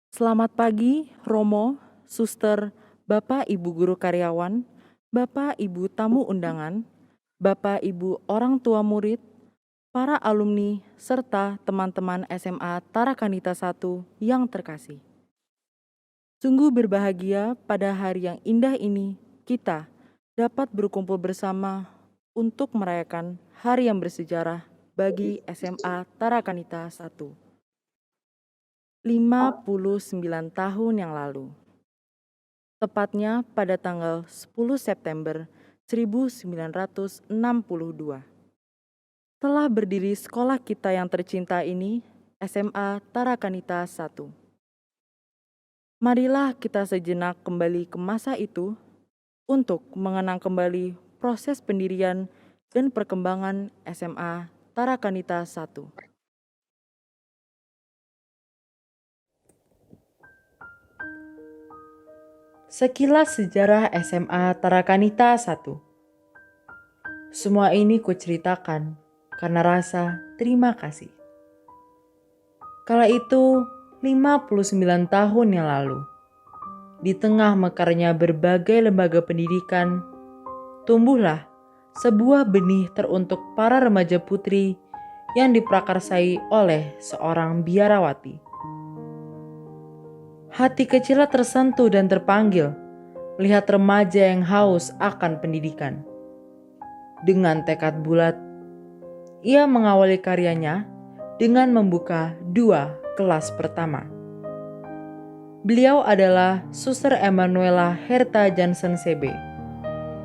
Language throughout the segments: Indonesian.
Selamat pagi, Romo, Suster, Bapak Ibu guru karyawan, Bapak Ibu tamu undangan, Bapak Ibu orang tua murid, para alumni, serta teman-teman SMA Tarakanita 1 yang terkasih. Sungguh berbahagia pada hari yang indah ini kita dapat berkumpul bersama untuk merayakan hari yang bersejarah bagi SMA Tarakanita 1. 59 tahun yang lalu. Tepatnya pada tanggal 10 September 1962. Telah berdiri sekolah kita yang tercinta ini, SMA Tarakanita 1. Marilah kita sejenak kembali ke masa itu untuk mengenang kembali proses pendirian dan perkembangan SMA Tarakanita 1. Sekilas sejarah SMA Tarakanita 1. Semua ini kuceritakan karena rasa terima kasih. Kala itu 59 tahun yang lalu, di tengah mekarnya berbagai lembaga pendidikan, tumbuhlah sebuah benih teruntuk para remaja putri yang diprakarsai oleh seorang biarawati. Hati kecilnya tersentuh dan terpanggil melihat remaja yang haus akan pendidikan. Dengan tekad bulat, ia mengawali karyanya dengan membuka 2 kelas pertama. Beliau adalah Suster Emanuela Herta Jansen CB,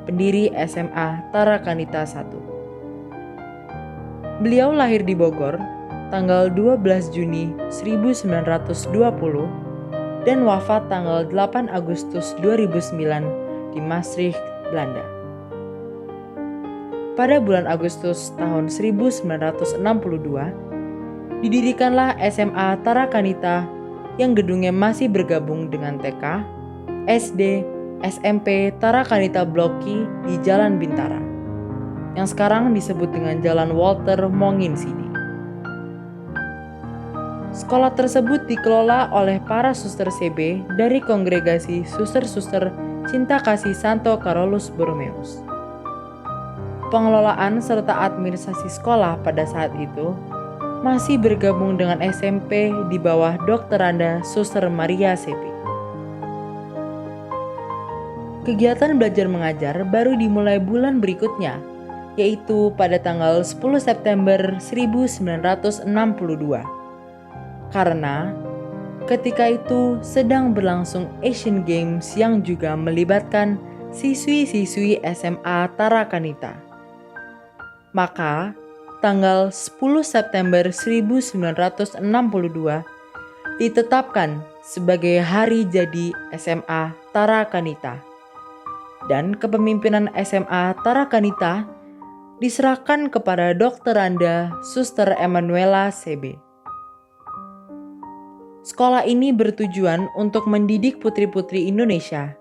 pendiri SMA Tarakanita 1. Beliau lahir di Bogor tanggal 12 Juni 1920 dan wafat tanggal 8 Agustus 2009 di Maastricht, Belanda. Pada bulan Agustus tahun 1962, didirikanlah SMA Tarakanita yang gedungnya masih bergabung dengan TK, SD, SMP Tarakanita Bloki di Jalan Bintara, yang sekarang disebut dengan Jalan Walter Monginsidi. Sekolah tersebut dikelola oleh para suster CB dari kongregasi suster-suster Cinta Kasih Santo Carolus Borromeus. Pengelolaan serta administrasi sekolah pada saat itu masih bergabung dengan SMP di bawah Dokteranda Suster Maria Sepi. Kegiatan belajar mengajar baru dimulai bulan berikutnya, yaitu pada tanggal 10 September 1962. Karena ketika itu sedang berlangsung Asian Games yang juga melibatkan siswi-siswi SMA Tarakanita. Maka tanggal 10 September 1962 ditetapkan sebagai hari jadi SMA Tarakanita. Dan kepemimpinan SMA Tarakanita diserahkan kepada Dokteranda Suster Emanuela CB. Sekolah ini bertujuan untuk mendidik putri-putri Indonesia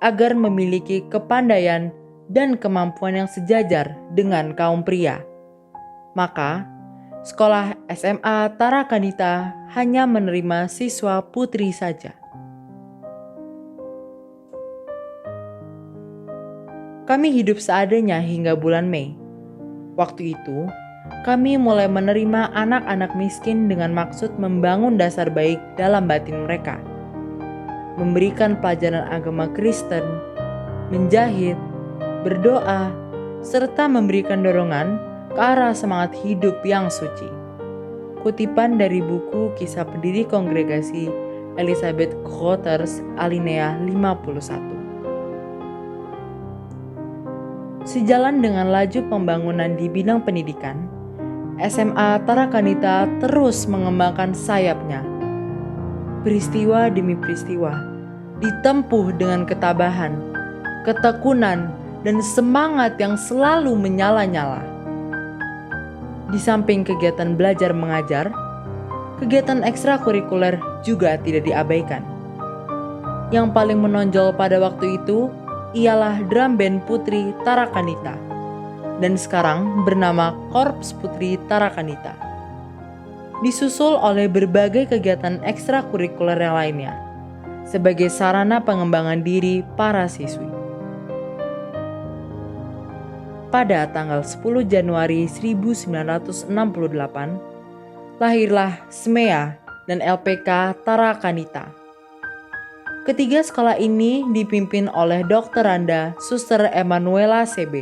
agar memiliki kepandaian dan kemampuan yang sejajar dengan kaum pria. Maka, sekolah SMA Tarakanita hanya menerima siswa putri saja. Kami hidup seadanya hingga bulan Mei. Waktu itu, kami mulai menerima anak-anak miskin dengan maksud membangun dasar baik dalam batin mereka, memberikan pelajaran agama Kristen, menjahit, berdoa, serta memberikan dorongan ke arah semangat hidup yang suci. Kutipan dari buku Kisah Pendiri Kongregasi Elizabeth Groters alinea 51. Sejalan dengan laju pembangunan di bidang pendidikan, SMA Tarakanita terus mengembangkan sayapnya. Peristiwa demi peristiwa ditempuh dengan ketabahan, ketekunan, dan semangat yang selalu menyala-nyala. Di samping kegiatan belajar mengajar, kegiatan ekstrakurikuler juga tidak diabaikan. Yang paling menonjol pada waktu itu ialah drum band Putri Tarakanita dan sekarang bernama Korps Putri Tarakanita. disusul oleh berbagai kegiatan ekstrakurikuler yang lainnya, sebagai sarana pengembangan diri para siswi. Pada tanggal 10 Januari 1968, lahirlah SMEA dan LPK Tarakanita. Ketiga sekolah ini dipimpin oleh Dr. Randa Suster Emanuela CB.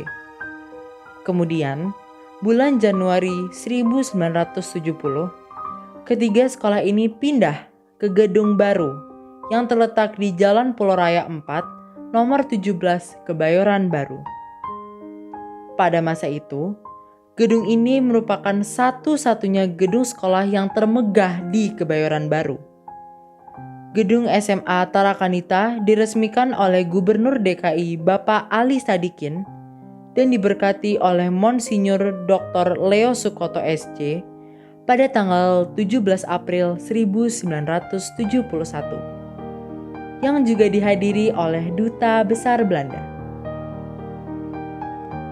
Kemudian, bulan Januari 1970, ketiga sekolah ini pindah ke gedung baru yang terletak di Jalan Pulau Raya 4, nomor 17, Kebayoran Baru. Pada masa itu, gedung ini merupakan satu-satunya gedung sekolah yang termegah di Kebayoran Baru. Gedung SMA Tarakanita diresmikan oleh Gubernur DKI Bapak Ali Sadikin dan diberkati oleh Monsinyur Dr. Leo Sukoto SC pada tanggal 17 April 1971 yang juga dihadiri oleh Duta Besar Belanda.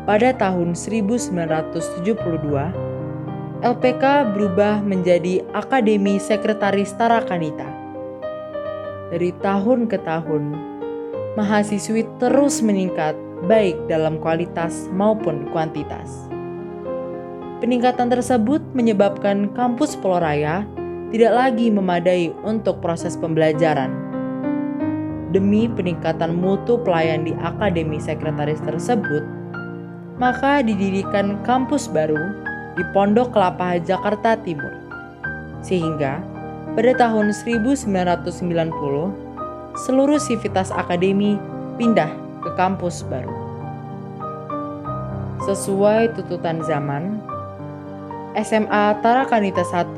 Pada tahun 1972, LPK berubah menjadi Akademi Sekretaris Tarakanita. Dari tahun ke tahun, mahasiswi terus meningkat baik dalam kualitas maupun kuantitas. Peningkatan tersebut menyebabkan kampus Pulau Raya tidak lagi memadai untuk proses pembelajaran. Demi peningkatan mutu pelayan di Akademi Sekretaris tersebut, maka didirikan kampus baru di Pondok Kelapa, Jakarta Timur. Sehingga pada tahun 1990, seluruh sivitas akademi pindah ke kampus baru. Sesuai tuntutan zaman, SMA Tarakanita I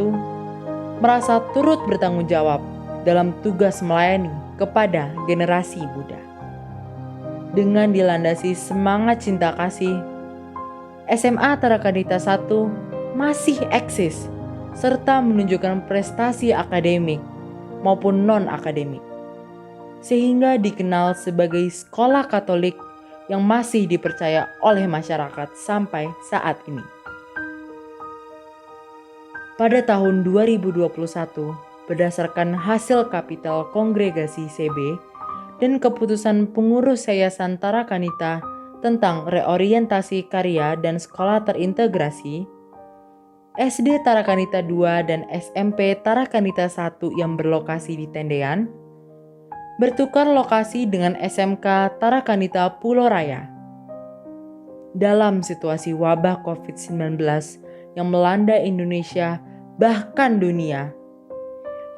merasa turut bertanggung jawab dalam tugas melayani kepada generasi muda. Dengan dilandasi semangat cinta kasih, SMA Tarakanita I masih eksis serta menunjukkan prestasi akademik maupun non-akademik, sehingga dikenal sebagai sekolah Katolik yang masih dipercaya oleh masyarakat sampai saat ini. Pada tahun 2021, berdasarkan hasil kapital kongregasi CB dan keputusan pengurus Yayasan Tarakanita tentang reorientasi karya dan sekolah terintegrasi, SD Tarakanita II dan SMP Tarakanita I yang berlokasi di Tendean bertukar lokasi dengan SMK Tarakanita Pulau Raya. Dalam situasi wabah COVID-19 yang melanda Indonesia bahkan dunia,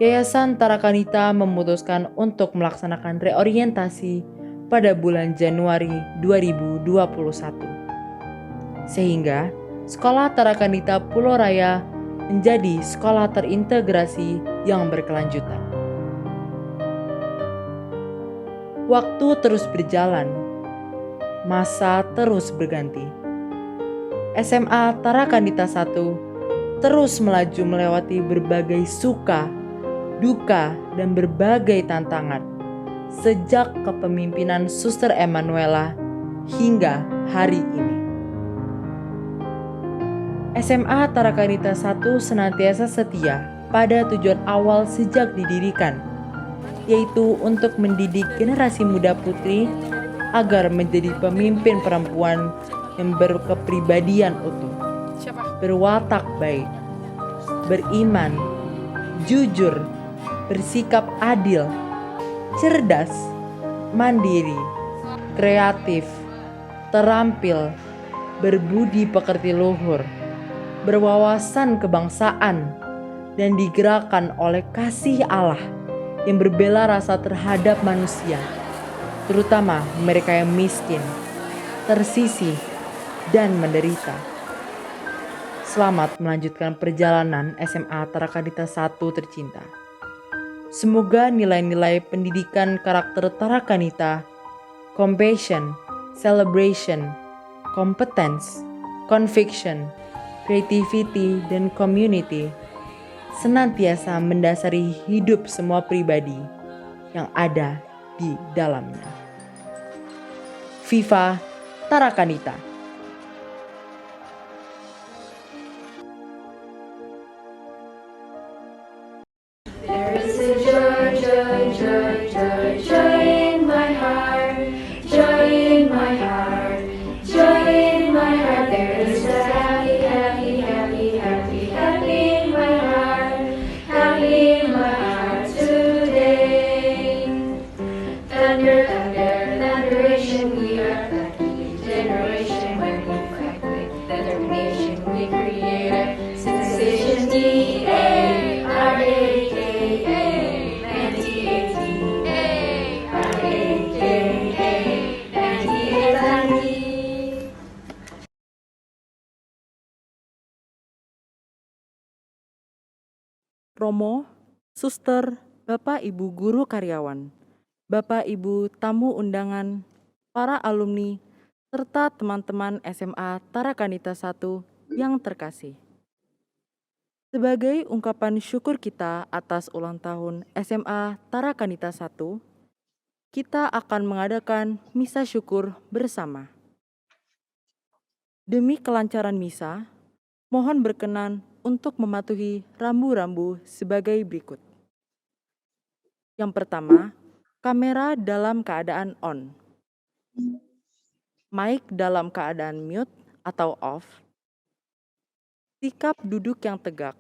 Yayasan Tarakanita memutuskan untuk melaksanakan reorientasi pada bulan Januari 2021. Sehingga Sekolah Tarakanita Pulau Raya menjadi sekolah terintegrasi yang berkelanjutan. Waktu terus berjalan, masa terus berganti. SMA Tarakanita I terus melaju melewati berbagai suka, duka, dan berbagai tantangan sejak kepemimpinan Suster Emanuela hingga hari ini. SMA Tarakanita I senantiasa setia pada tujuan awal sejak didirikan, yaitu untuk mendidik generasi muda putri agar menjadi pemimpin perempuan yang berkepribadian utuh, berwatak baik, beriman, jujur, bersikap adil, cerdas, mandiri, kreatif, terampil, berbudi pekerti luhur, berwawasan kebangsaan, dan digerakkan oleh kasih Allah yang berbela rasa terhadap manusia, terutama mereka yang miskin, tersisih, dan menderita. Selamat melanjutkan perjalanan SMA Tarakanita I tercinta. Semoga nilai-nilai pendidikan karakter Tarakanita, compassion, celebration, competence, conviction, creativity, dan community senantiasa mendasari hidup semua pribadi yang ada di dalamnya. Viva Tarakanita. joy, joy, joy in my heart, joy in my heart, joy in my heart. There is a happy, happy, happy, happy, happy in my heart, happy in my heart today. Thunder, thunder, thunderation, we are lucky generation when we fight with determination. We create a sensation. Romo, suster, Bapak Ibu guru karyawan, Bapak Ibu tamu undangan, para alumni, serta teman-teman SMA Tarakanita 1 yang terkasih. Sebagai ungkapan syukur kita atas ulang tahun SMA Tarakanita 1, kita akan mengadakan misa syukur bersama. Demi kelancaran misa, mohon berkenan untuk mematuhi rambu-rambu sebagai berikut. Yang pertama, kamera dalam keadaan on. Mic dalam keadaan mute atau off. Sikap duduk yang tegak.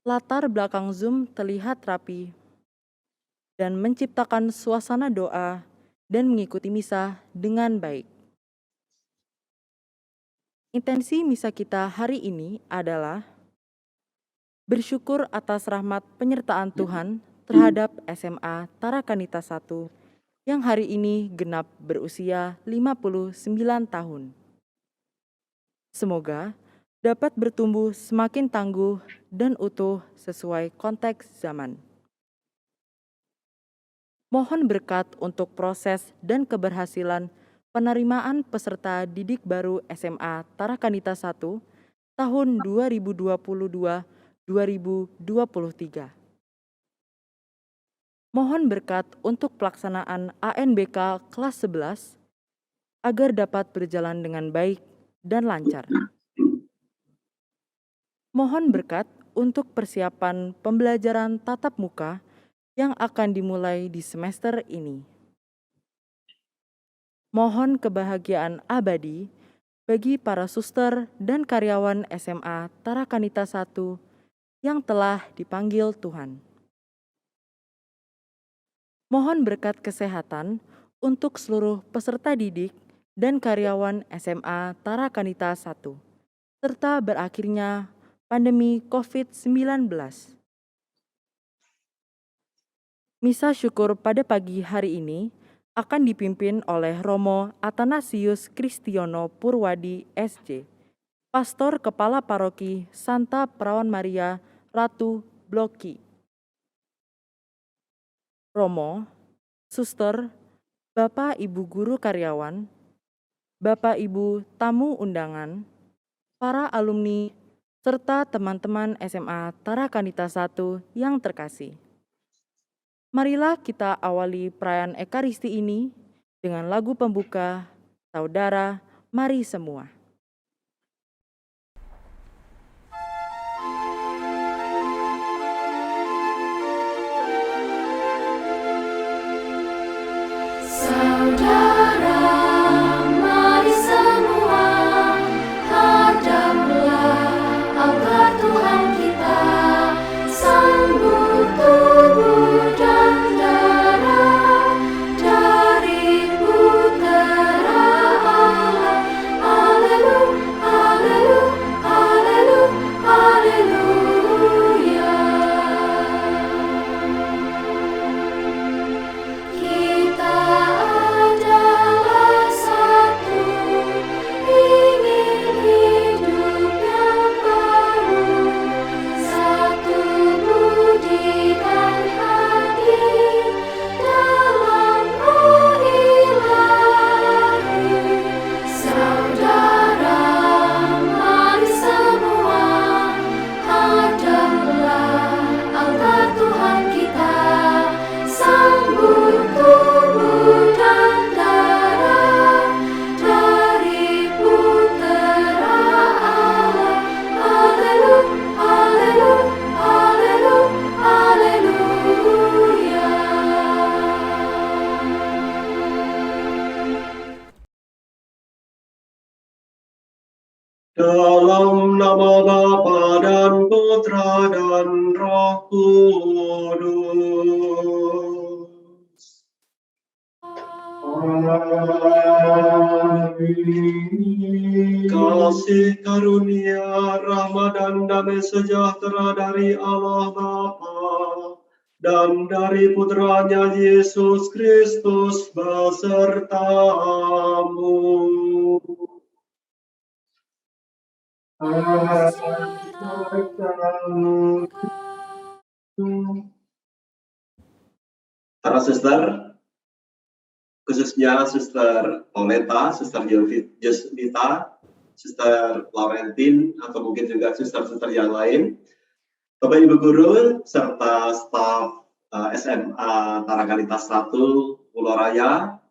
Latar belakang Zoom terlihat rapi dan menciptakan suasana doa dan mengikuti misa dengan baik. Intensi misa kita hari ini adalah bersyukur atas rahmat penyertaan Tuhan terhadap SMA Tarakanita 1 yang hari ini genap berusia 59 tahun. Semoga dapat bertumbuh semakin tangguh dan utuh sesuai konteks zaman. Mohon berkat untuk proses dan keberhasilan penerimaan peserta didik baru SMA Tarakanita 1 tahun 2022-2023. Mohon berkat untuk pelaksanaan ANBK kelas 11 agar dapat berjalan dengan baik dan lancar. Mohon berkat untuk persiapan pembelajaran tatap muka yang akan dimulai di semester ini. Mohon kebahagiaan abadi bagi para suster dan karyawan SMA Tarakanita 1 yang telah dipanggil Tuhan. Mohon berkat kesehatan untuk seluruh peserta didik dan karyawan SMA Tarakanita 1, serta berakhirnya pandemi COVID-19. Misa syukur pada pagi hari ini akan dipimpin oleh Romo Athanasius Kristiono Purwadi SJ, Pastor Kepala Paroki Santa Perawan Maria Ratu Bloki. Romo, suster, Bapak Ibu guru karyawan, Bapak Ibu tamu undangan, para alumni, serta teman-teman SMA Tarakanita 1 yang terkasih. Marilah kita awali perayaan Ekaristi ini dengan lagu pembuka, Saudara, Mari Semua. Saudara, mari semua hadaplah altar Tuhan kita, sambut tubuh dan darah dari putra Allah. Dalam nama Bapa dan Putra dan Roh Kudus. Amin. Kasih karunia, rahmat dan damai sejahtera dari Allah Bapa dan dari Putranya Yesus Kristus besertamu. Para suster, khususnya Suster Pauleta, Suster Yosvita, Suster Laurentin, atau mungkin juga suster-suster yang lain, Bapak Ibu Guru, serta staf SMA Tarakanita 1 Pulau Raya,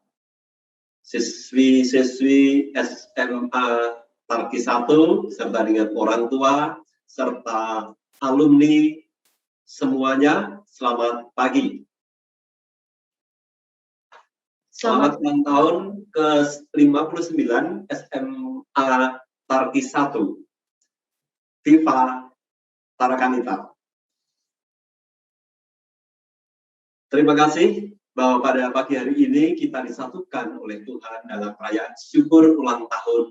siswi-siswi SMA Tarki 1, serta dengan orang tua, serta alumni semuanya, selamat pagi. Selamat ulang tahun ke-59 SMA Tarki 1, Viva Tarakanita. Terima kasih bahwa pada pagi hari ini kita disatukan oleh Tuhan dalam perayaan syukur ulang tahun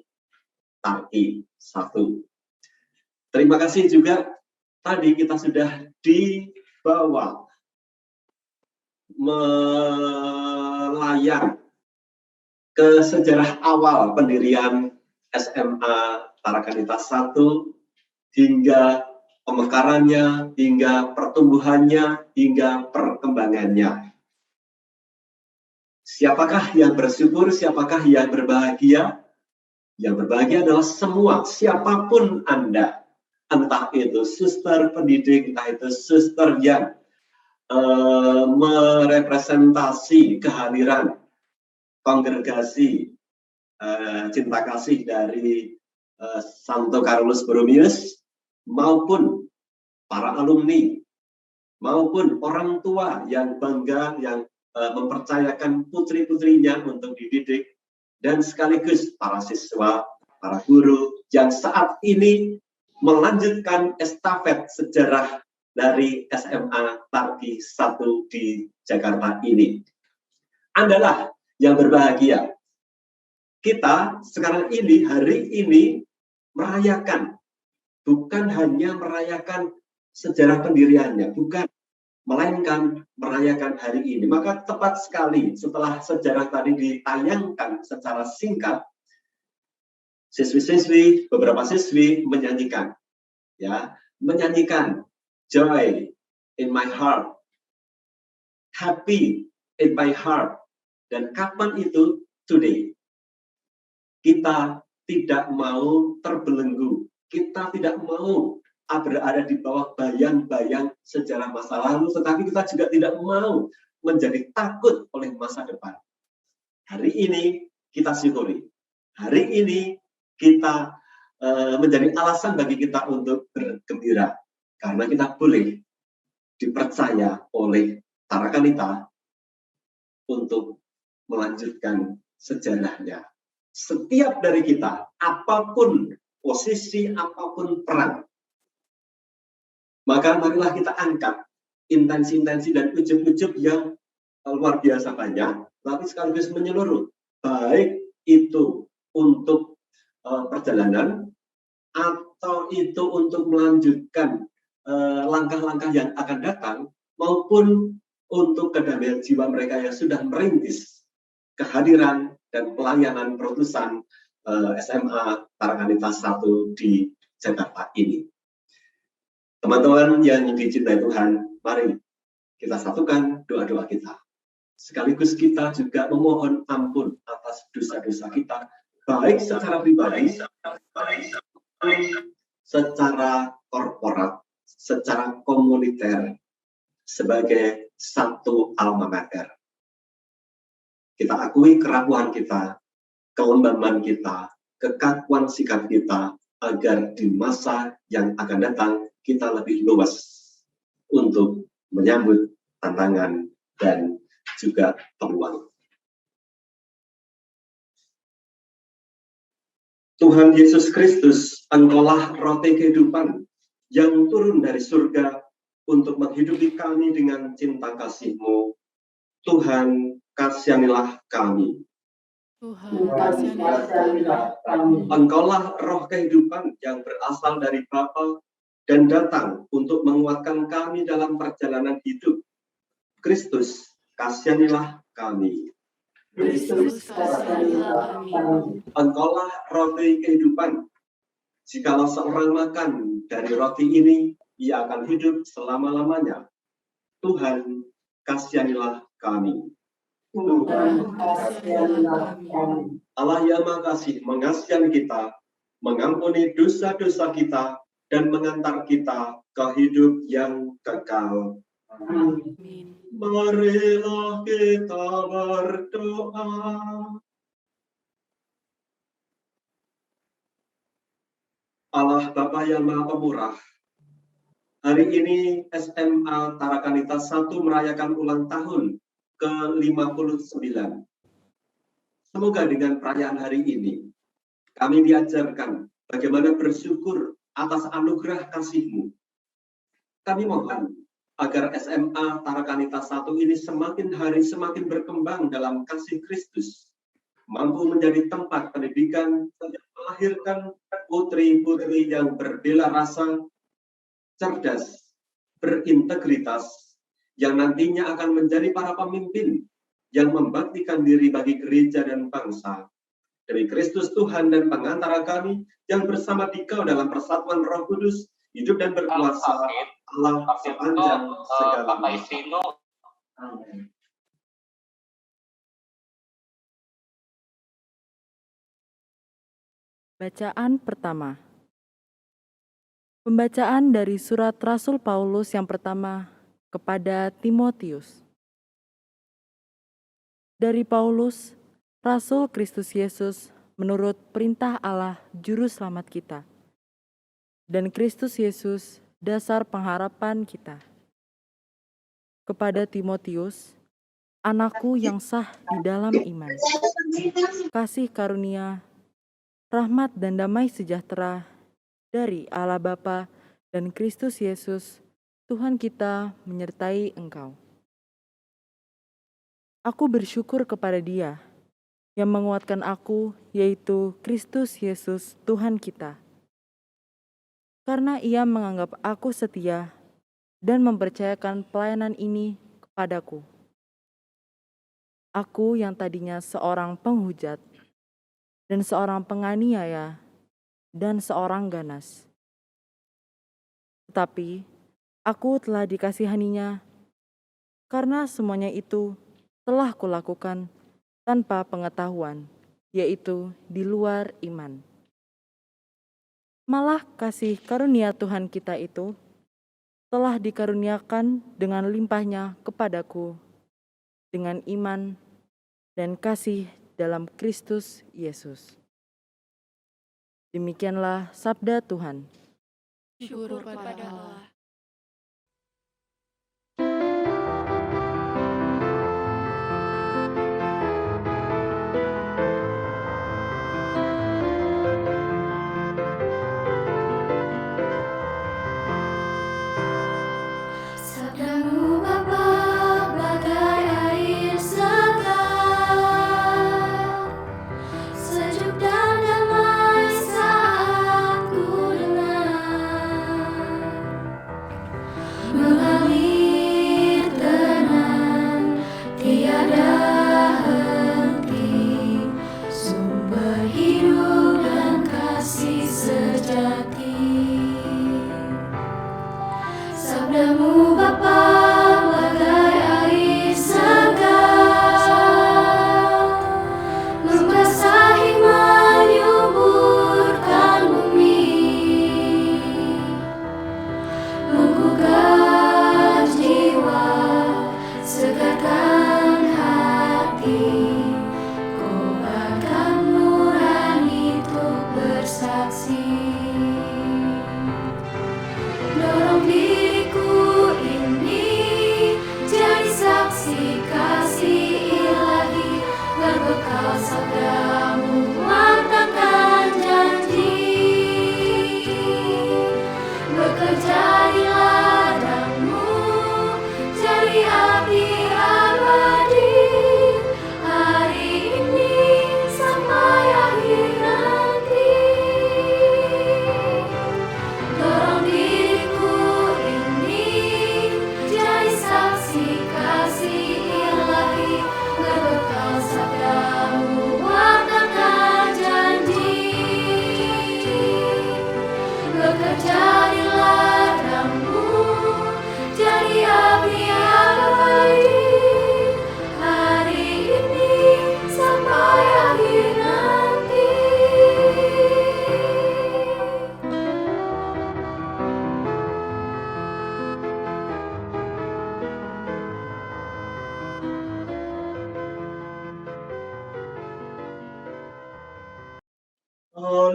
Tarki 1. Terima kasih juga tadi kita sudah dibawa melayang ke sejarah awal pendirian SMA Tarakanita 1 hingga pemekarannya, hingga pertumbuhannya, hingga perkembangannya. Siapakah yang bersyukur, siapakah yang berbahagia? Yang berbahagia adalah semua, siapapun Anda. Entah itu suster pendidik, entah itu suster yang merepresentasi kehadiran kongregasi cinta kasih dari Santo Carolus Borromeus, maupun para alumni, maupun orang tua yang bangga, yang mempercayakan putri-putrinya untuk dididik, dan sekaligus para siswa, para guru yang saat ini melanjutkan estafet sejarah dari SMA Tarki 1 di Jakarta ini. Andalah yang berbahagia. Kita sekarang ini, hari ini, merayakan, bukan hanya merayakan sejarah pendiriannya, bukan, melainkan merayakan hari ini. Maka tepat sekali setelah sejarah tadi ditayangkan secara singkat, siswi-siswi, beberapa siswi menyanyikan, menyanyikan joy in my heart, happy in my heart. Dan kapan itu? Today. Kita tidak mau terbelenggu, kita tidak mau berada di bawah bayang-bayang sejarah masa lalu, tetapi kita juga tidak mau menjadi takut oleh masa depan. Hari ini kita syukuri, hari ini kita menjadi alasan bagi kita untuk bergembira, karena kita boleh dipercaya oleh Tarakanita untuk melanjutkan sejarahnya. Setiap dari kita, apapun posisi, apapun peran, maka marilah kita angkat intensi-intensi dan ujub-ujub yang luar biasa banyak, tapi sekaligus menyeluruh, baik itu untuk perjalanan, atau itu untuk melanjutkan langkah-langkah yang akan datang, maupun untuk kedamaian jiwa mereka yang sudah merintis kehadiran dan pelayanan perutusan SMA Tarakanita 1 di Jakarta ini. Teman-teman yang dicintai Tuhan, mari kita satukan doa-doa kita. Sekaligus kita juga memohon ampun atas dosa-dosa kita, baik secara pribadi, secara korporat, secara komuniter, sebagai satu alma mater. Kita akui kerapuhan kita, kelembaban kita, kekakuan sikap kita, agar di masa yang akan datang kita lebih luas untuk menyambut tantangan dan juga peluang. Tuhan Yesus Kristus, Engkaulah roti kehidupan yang turun dari surga untuk menghidupi kami dengan cinta kasih-Mu. Tuhan, kasihanilah kami. Engkaulah roh kehidupan yang berasal dari Bapa dan datang untuk menguatkan kami dalam perjalanan hidup. Kristus, kasihanilah kami. Engkaulah roti kehidupan. Jikalau seorang makan dari roti ini, ia akan hidup selama-lamanya. Tuhan, kasihanilah kami. Allah yang Maha Kasih mengasihi kita, mengampuni dosa-dosa kita, dan mengantar kita ke hidup yang kekal. Marilah kita berdoa. Allah Bapa yang Maha Pemurah, hari ini SMA Tarakanita 1 merayakan ulang tahun ke-59. Semoga dengan perayaan hari ini, kami diajarkan bagaimana bersyukur atas anugerah kasih-Mu. Kami mohon agar SMA Tarakanita 1 ini semakin hari semakin berkembang dalam kasih Kristus, mampu menjadi tempat pendidikan yang melahirkan putri-putri yang berbela rasa, cerdas, berintegritas, yang nantinya akan menjadi para pemimpin yang membaktikan diri bagi gereja dan bangsa. Demi Kristus Tuhan dan pengantara kami, yang bersama Dikau dalam persatuan Roh Kudus, hidup dan berkuasa Allah sepanjang segala masa. Amin. Bacaan pertama. Pembacaan dari surat Rasul Paulus yang pertama kepada Timotius. Dari Paulus, Rasul Kristus Yesus menurut perintah Allah Juru Selamat kita, dan Kristus Yesus dasar pengharapan kita. Kepada Timotius, anakku yang sah di dalam iman, kasih karunia, rahmat dan damai sejahtera dari Allah Bapa dan Kristus Yesus, Tuhan kita menyertai engkau. Aku bersyukur kepada Dia yang menguatkan aku, yaitu Kristus Yesus Tuhan kita. Karena Ia menganggap aku setia dan mempercayakan pelayanan ini kepadaku. Aku yang tadinya seorang penghujat dan seorang penganiaya dan seorang ganas. Tetapi aku telah dikasihaninya karena semuanya itu telah kulakukan tanpa pengetahuan, yaitu di luar iman. Malah kasih karunia Tuhan kita itu telah dikaruniakan dengan limpahnya kepadaku dengan iman dan kasih dalam Kristus Yesus. Demikianlah sabda Tuhan. Syukur kepada Allah. Sabdamu Bapa bagai air segar, sejuk dan damai saat ku dengar.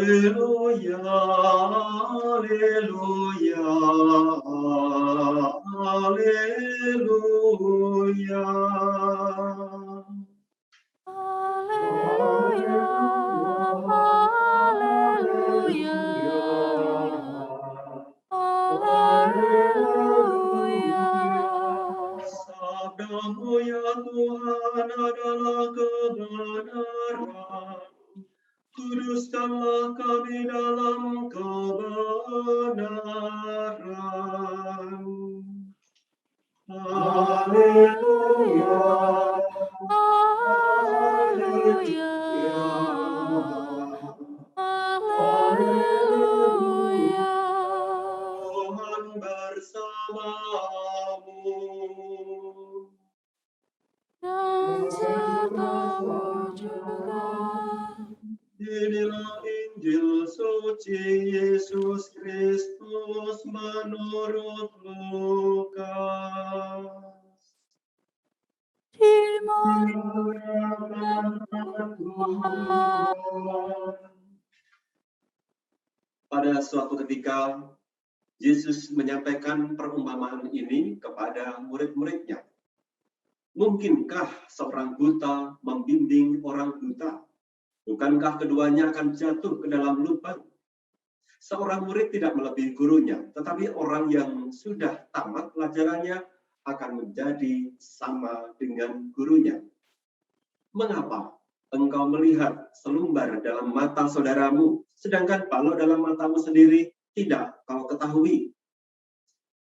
Haleluya, haleluya, haleluya. Haleluya, haleluya, haleluya. Sabdamu ya Tuhan adalah kebenaran. Kuduskanlah kami dalam kebenaran. Haleluya, Haleluya, haleluya. haleluya. Tuhan bersamamu. Dan sertamu juga. Inilah Injil suci Yesus Kristus menurut Lukas. Dimuliakan Tuhan. Pada suatu ketika, Yesus menyampaikan perumpamaan ini kepada murid-muridnya. Mungkinkah seorang buta membimbing orang buta? Bukankah keduanya akan jatuh ke dalam lubang? Seorang murid tidak melebihi gurunya, tetapi orang yang sudah tamat pelajarannya akan menjadi sama dengan gurunya. Mengapa engkau melihat selumbar dalam mata saudaramu, sedangkan balok dalam matamu sendiri tidak kau ketahui?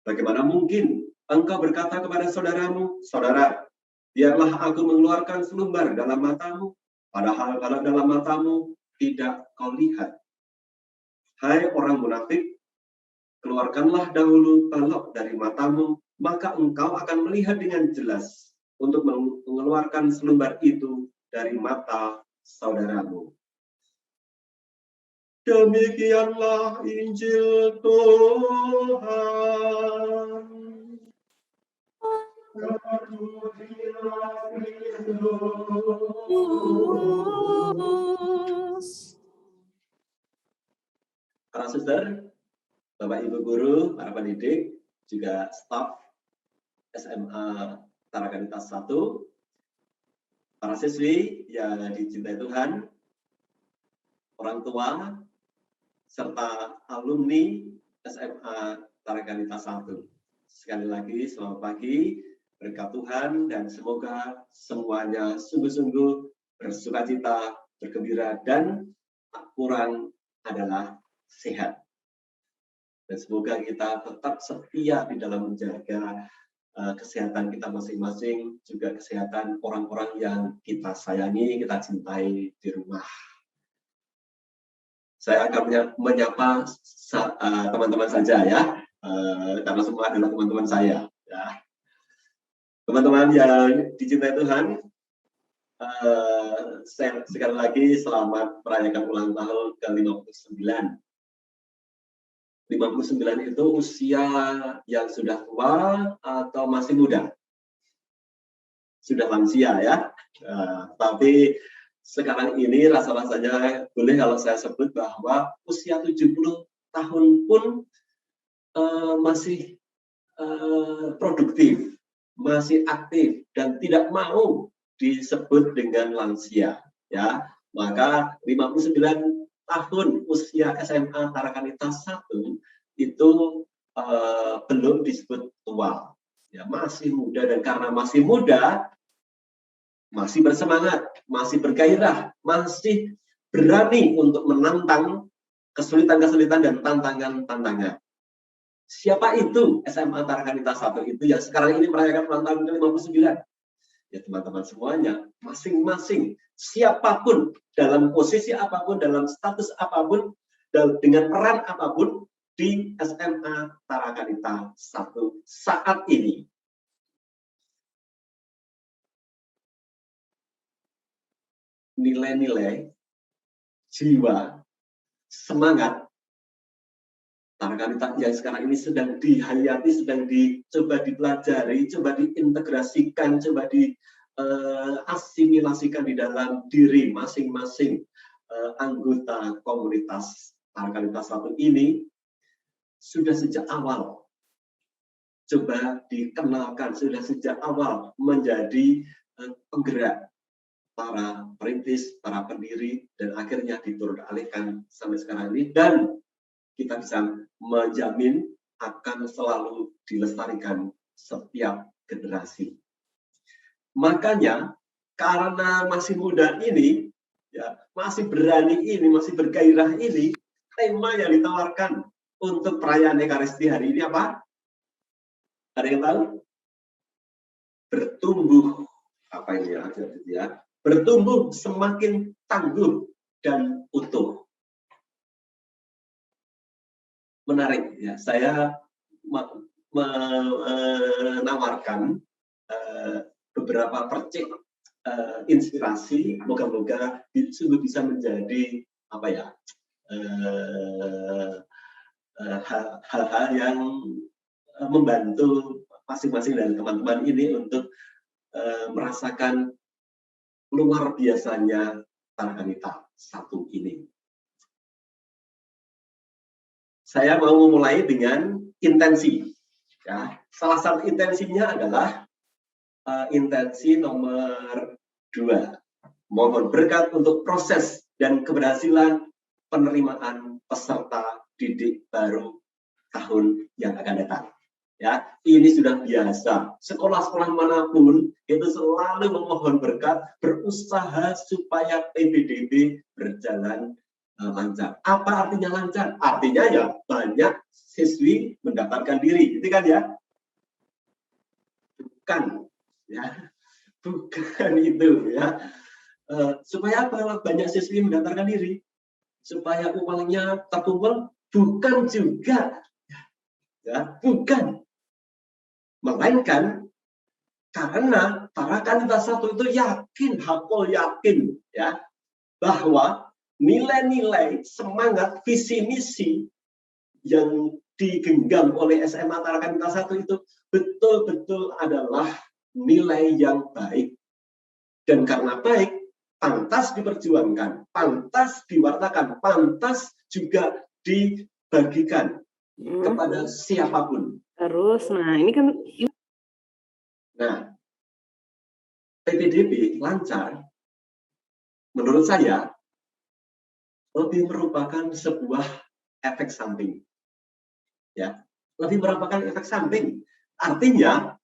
Bagaimana mungkin engkau berkata kepada saudaramu, saudara, biarlah aku mengeluarkan selumbar dalam matamu, padahal balok dalam matamu tidak kau lihat. Hai orang munafik, keluarkanlah dahulu balok dari matamu, maka engkau akan melihat dengan jelas untuk mengeluarkan selumbar itu dari mata saudaramu. Demikianlah Injil Tuhan. Para suster, Bapak Ibu guru, para pendidik, juga staf SMA Tarakanitas 1, para siswi yang dicintai Tuhan, orang tua, serta alumni SMA Tarakanitas 1. Sekali lagi, selamat pagi, berkat Tuhan, dan semoga semuanya sungguh-sungguh bersukacita, bergembira, dan tak kurang adalah sehat. Dan semoga kita tetap setia di dalam menjaga kesehatan kita masing-masing, juga kesehatan orang-orang yang kita sayangi, kita cintai di rumah. Saya akan menyapa teman-teman saja ya, karena semua adalah teman-teman saya. Ya. Teman-teman yang dicintai Tuhan, sekali lagi selamat merayakan ulang tahun ke-59. 59 itu usia yang sudah tua atau masih muda? Sudah lansia ya. Tapi sekarang ini rasa-rasanya boleh kalau saya sebut bahwa usia 70 tahun pun masih produktif, masih aktif, dan tidak mau disebut dengan lansia. Ya, maka 59 tahun usia SMA Tarakanitas 1 itu belum disebut tua, ya, masih muda, dan karena masih muda, masih bersemangat, masih bergairah, masih berani untuk menantang kesulitan-kesulitan dan tantangan-tantangan. Siapa itu SMA Tarakanitas 1 itu yang sekarang ini merayakan ulang tahun ke-59? Ya teman-teman semuanya, masing-masing, siapapun, dalam posisi apapun, dalam status apapun, dengan peran apapun di SMA Tarakanita 1 saat ini. Nilai-nilai, jiwa, semangat Tarakanita yang sekarang ini sedang dihayati, sedang dicoba dipelajari, coba diintegrasikan, coba diasimilasikan di dalam diri masing-masing anggota komunitas Tarakanita 1 ini sudah sejak awal coba dikenalkan, sudah sejak awal menjadi penggerak para perintis, para pendiri, dan akhirnya diturun alihkan sampai sekarang ini, dan kita bisa menjamin akan selalu dilestarikan setiap generasi. Makanya karena masih muda ini, ya, masih berani ini, masih bergairah ini, tema yang ditawarkan untuk perayaan Ekaristi hari ini apa? Ada yang tahu? Bertumbuh, apa ini ya? Bertumbuh semakin tangguh dan utuh. Menarik ya, saya menawarkan beberapa percik inspirasi, moga-moga sungguh bisa menjadi apa ya, hal-hal yang membantu masing-masing dari teman-teman ini untuk merasakan luar biasanya Tarakanita 1 ini. Saya mau memulai dengan intensi. Ya. Salah satu intensinya adalah intensi nomor 2. Mohon berkat untuk proses dan keberhasilan penerimaan peserta didik baru tahun yang akan datang. Ya, ini sudah biasa. Sekolah-sekolah manapun itu selalu memohon berkat, berusaha supaya PPDB berjalan lancar. Apa artinya lancar? Artinya ya banyak siswi mendaftarkan diri, itu kan ya? Bukan, ya, bukan itu ya. Supaya apa? Banyak siswi mendaftarkan diri, supaya uangnya terkumpul? Bukan juga, ya, bukan. Melainkan karena Tarakanita 1 itu yakin, hakul yakin, ya, bahwa nilai-nilai, semangat, visi misi yang digenggam oleh SMA Tarakanita 1 itu betul-betul adalah nilai yang baik. Dan karena baik, pantas diperjuangkan, pantas diwartakan, pantas juga dibagikan kepada siapapun. Terus, nah ini kan. Nah, PPDB lancar, menurut saya, lebih merupakan sebuah efek samping. Ya, lebih merupakan efek samping. Artinya,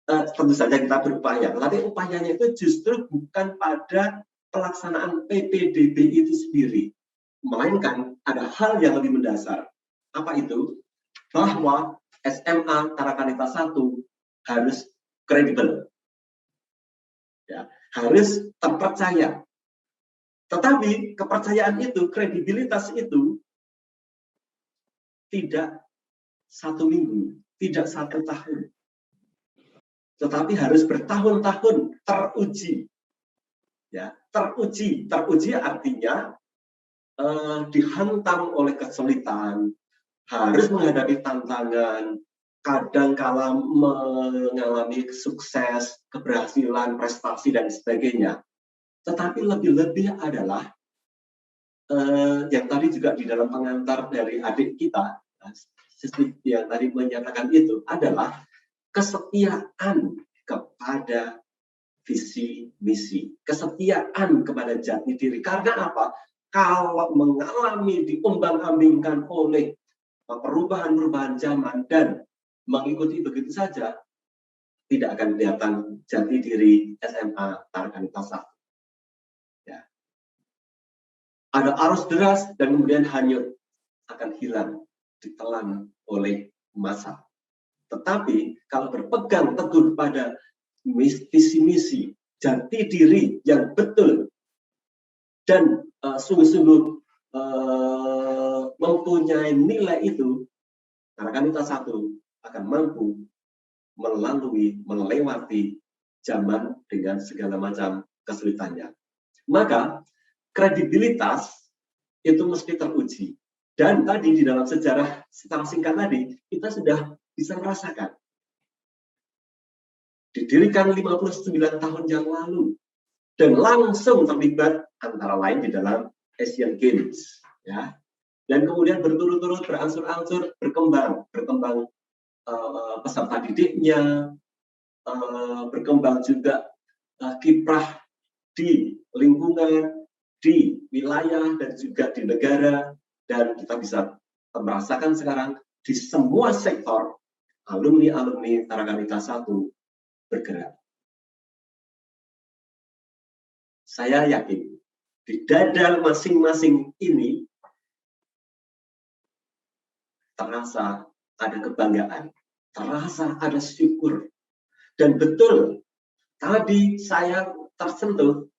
tentu saja kita berupaya, tapi upayanya itu justru bukan pada pelaksanaan PPDB itu sendiri, melainkan ada hal yang lebih mendasar. Apa itu? Bahwa SMA Tarakanita 1 harus kredibel, ya, harus terpercaya. Tetapi kepercayaan itu, kredibilitas itu tidak 1 minggu, tidak 1 tahun, tetapi harus bertahun-tahun teruji. Ya, teruji artinya dihantam oleh kesulitan, harus menghadapi tantangan, kadang-kala mengalami sukses, keberhasilan, prestasi, dan sebagainya. Tetapi lebih-lebih adalah yang tadi juga di dalam pengantar dari adik kita, yang tadi menyatakan itu adalah kesetiaan kepada visi misi, kesetiaan kepada jati diri. Karena apa? Kalau mengalami diumbang-ambingkan oleh perubahan-perubahan zaman dan mengikuti begitu saja, tidak akan kelihatan jati diri SMA Tarakanita 1. Ya. Ada arus deras dan kemudian hanyut, akan hilang, ditelan oleh masa. Tetapi kalau berpegang teguh pada visi misi, jati diri yang betul dan sungguh-sungguh mempunyai nilai itu, Tarakanita 1 akan mampu melewati zaman dengan segala macam kesulitannya. Maka kredibilitas itu mesti teruji. Dan tadi di dalam sejarah secara singkat tadi, kita sudah bisa merasakan. Didirikan 59 tahun yang lalu, dan langsung terlibat antara lain di dalam Asian Games, ya. Dan kemudian berturut-turut berangsur-angsur berkembang peserta didiknya, berkembang juga kiprah di lingkungan, di wilayah, dan juga di negara. Dan kita bisa merasakan sekarang di semua sektor alumni-alumni Tarakanita 1 bergerak. Saya yakin di dada masing-masing ini terasa ada kebanggaan, terasa ada syukur. Dan betul, tadi saya tersentuh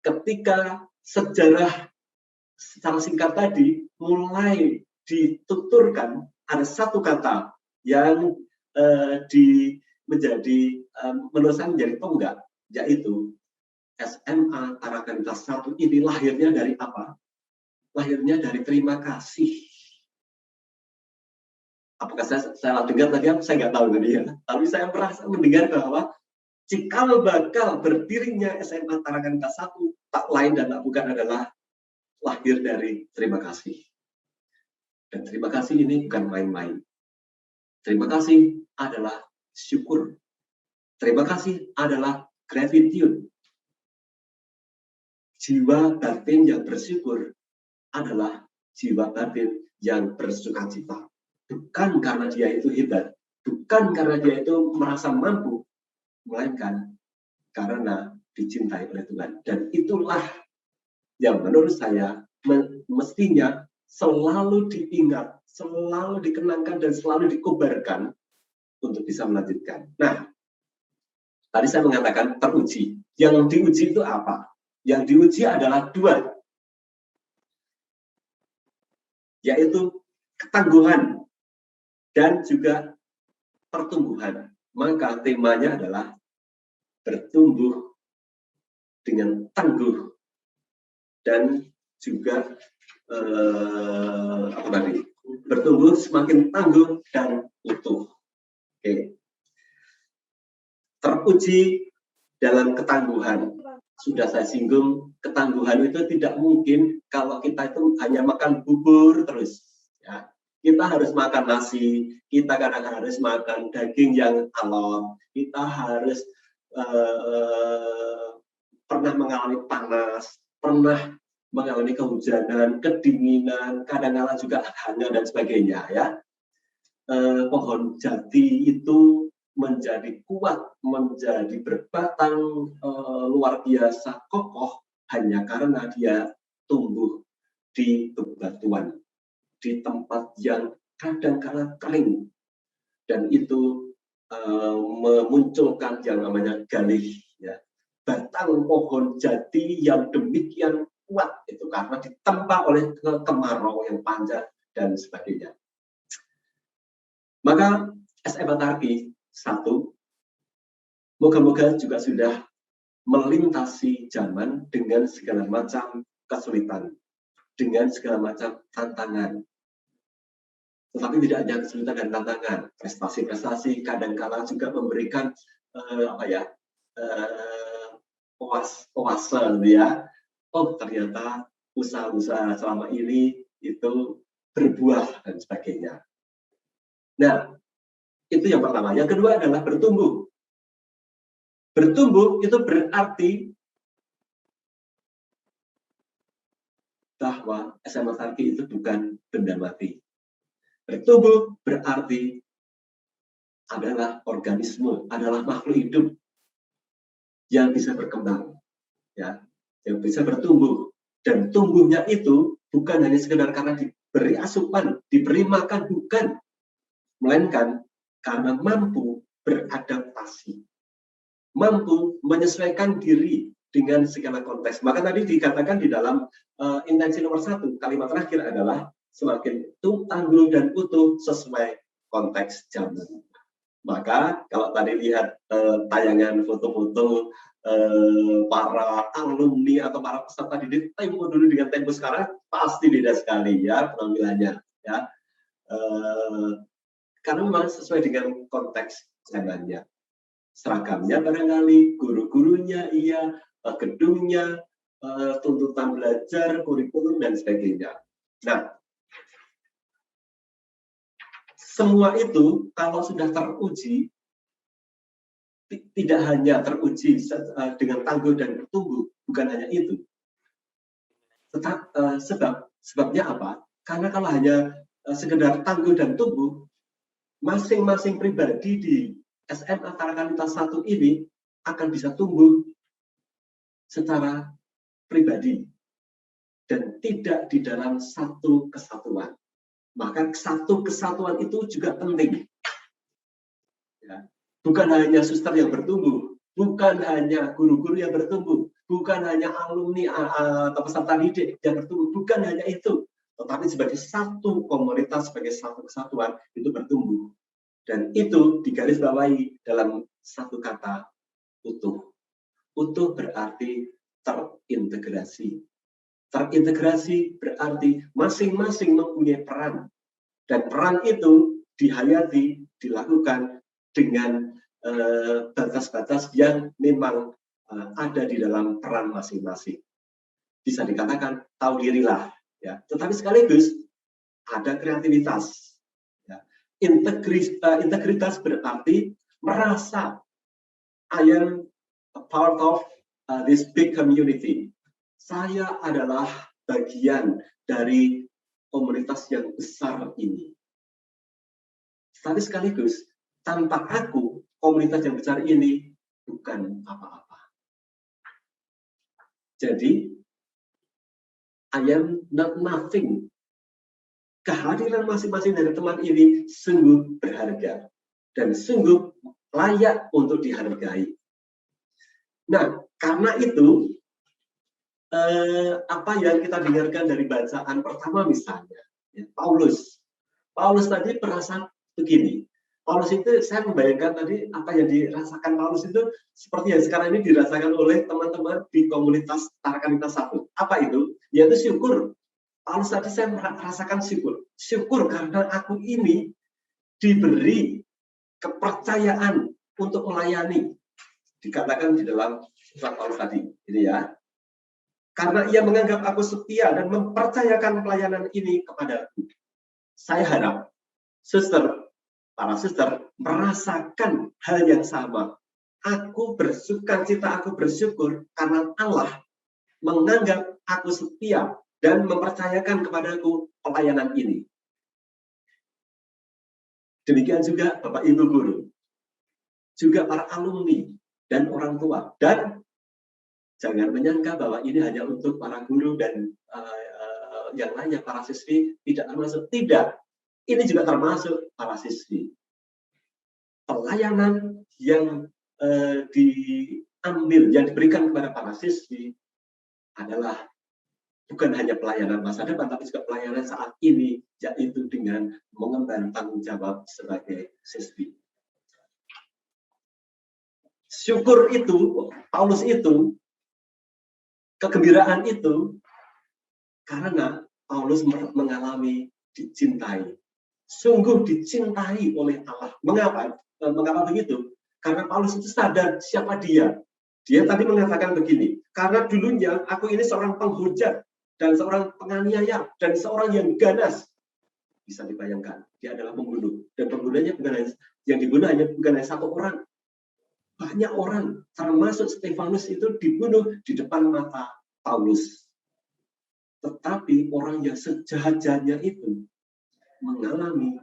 ketika sejarah secara singkat tadi mulai dituturkan, ada satu kata yang menurut saya menjadi tonggak, yaitu SMA Tarakanita 1 ini lahirnya dari apa? Lahirnya dari terima kasih. Apakah saya salah dengar tadi? Saya nggak tahu tadi ya. Tapi saya merasa mendengar bahwa cikal bakal berdirinya SMA Tarakanita 1 tak lain dan tak bukan adalah lahir dari terima kasih. Dan terima kasih ini bukan main-main. Terima kasih adalah syukur. Terima kasih adalah gratitude. Jiwa batin yang bersyukur adalah jiwa batin yang bersukacita. Bukan karena dia itu hebat, bukan karena dia itu merasa mampu, melainkan karena dicintai oleh Tuhan. Dan itulah yang menurut saya mestinya selalu diingat, selalu dikenangkan, dan selalu dikobarkan untuk bisa melanjutkan. Nah, tadi saya mengatakan teruji. Yang diuji itu apa? Yang diuji adalah dua, yaitu ketangguhan dan juga pertumbuhan. Maka temanya adalah bertumbuh dengan tangguh dan juga bertumbuh semakin tangguh dan utuh. Oke. Teruji dalam ketangguhan. Sudah saya singgung, ketangguhan itu tidak mungkin kalau kita itu hanya makan bubur terus. Ya. Kita harus makan nasi, kita kadang-kadang harus makan daging yang alot, kita harus pernah mengalami panas, pernah mengalami kehujanan, kedinginan, kadang-kadang juga hangat dan sebagainya. Ya. Pohon jati itu menjadi kuat, menjadi berbatang luar biasa kokoh hanya karena dia tumbuh di bebatuan, di tempat yang kadang-kala kering, dan itu memunculkan yang namanya galih. Ya. Batang pohon jati yang demikian kuat itu karena ditempa oleh kemarau yang panjang dan sebagainya. Maka SMA Tarki 1, moga-moga juga sudah melintasi zaman dengan segala macam kesulitan, dengan segala macam tantangan. Tetapi tidak hanya kesulitan dan tantangan, prestasi-prestasi kadang-kala juga memberikan oase, ya. Oh, ternyata usaha-usaha selama ini itu berbuah dan sebagainya. Nah, itu yang pertama. Yang kedua adalah bertumbuh. Bertumbuh itu berarti bahwa SMA Tarki itu bukan benda mati. Bertumbuh berarti adalah organisme, adalah makhluk hidup yang bisa berkembang, ya, yang bisa bertumbuh. Dan tumbuhnya itu bukan hanya sekedar karena diberi asupan, diberi makan, bukan, melainkan karena mampu beradaptasi, mampu menyesuaikan diri dengan segala konteks. Maka tadi dikatakan di dalam intensi nomor 1, kalimat terakhir adalah semakin tangguh dan utuh sesuai konteks zaman. Maka kalau tadi lihat tayangan foto-foto para alumni atau para peserta didik tempo dulu dengan tempo sekarang, pasti beda sekali ya penampilannya. Ya. Karena memang sesuai dengan konteks zamannya. Seragamnya barangkali, guru-gurunya iya, gedungnya, tuntutan belajar, kurikulum, dan sebagainya. Nah, semua itu kalau sudah teruji, tidak hanya teruji dengan tangguh dan bertumbuh, bukan hanya itu. Sebabnya apa? Karena kalau hanya sekedar tangguh dan tumbuh, masing-masing pribadi di SMA Tarakanita 1 ini akan bisa tumbuh secara pribadi dan tidak di dalam satu kesatuan. Maka satu kesatuan itu juga penting. Ya. Bukan hanya suster yang bertumbuh, bukan hanya guru-guru yang bertumbuh, bukan hanya alumni atau peserta didik yang bertumbuh, bukan hanya itu. Tetapi sebagai satu komunitas, sebagai satu kesatuan, itu bertumbuh. Dan itu digarisbawahi dalam satu kata, utuh. Utuh berarti terintegrasi. Terintegrasi berarti masing-masing mempunyai peran. Dan peran itu dihayati, dilakukan dengan batas-batas yang memang ada di dalam peran masing-masing. Bisa dikatakan tahu dirilah. Ya. Tetapi sekaligus ada kreativitas. Ya. Integritas berarti merasa I am a part of this big community. Saya adalah bagian dari komunitas yang besar ini. Tapi sekaligus, tanpa aku, komunitas yang besar ini bukan apa-apa. Jadi, I am not nothing. Kehadiran masing-masing dari teman ini sungguh berharga dan sungguh layak untuk dihargai. Nah, karena itu, apa yang kita dengarkan dari bacaan pertama misalnya, ya, Paulus tadi merasa begini. Paulus itu, saya membayangkan tadi apa yang dirasakan Paulus itu seperti yang sekarang ini dirasakan oleh teman-teman di komunitas Tarakanita 1. Apa itu? Yaitu syukur. Paulus tadi saya merasakan syukur. Syukur karena aku ini diberi kepercayaan untuk melayani. Dikatakan di dalam surat Paulus tadi, ini ya. Karena ia menganggap aku setia dan mempercayakan pelayanan ini kepadaku. Saya harap para suster merasakan hal yang sama. Aku bersukacita, aku bersyukur karena Allah menganggap aku setia dan mempercayakan kepadaku pelayanan ini. Demikian juga Bapak Ibu guru, juga para alumni dan orang tua. Dan jangan menyangka bahwa ini hanya untuk para guru dan yang lainnya, para siswi tidak termasuk. Tidak, ini juga termasuk para siswi. Pelayanan yang diambil, yang diberikan kepada para siswi adalah bukan hanya pelayanan masa depan, tapi juga pelayanan saat ini, yaitu dengan mengemban tanggung jawab sebagai siswi. Syukur itu, Paulus itu, kegembiraan itu, karena Paulus mengalami dicintai. Sungguh dicintai oleh Allah. Mengapa begitu? Karena Paulus itu sadar siapa dia. Dia tadi mengatakan begini, karena dulunya aku ini seorang penghujat, dan seorang penganiaya, dan seorang yang ganas. Bisa dibayangkan, dia adalah pembunuh. Dan pembunuhnya bukan hanya, yang dibunuh bukan hanya satu orang. Banyak orang, termasuk Stefanus itu dibunuh di depan mata Paulus. Tetapi orang yang sejahat-jahatnya itu mengalami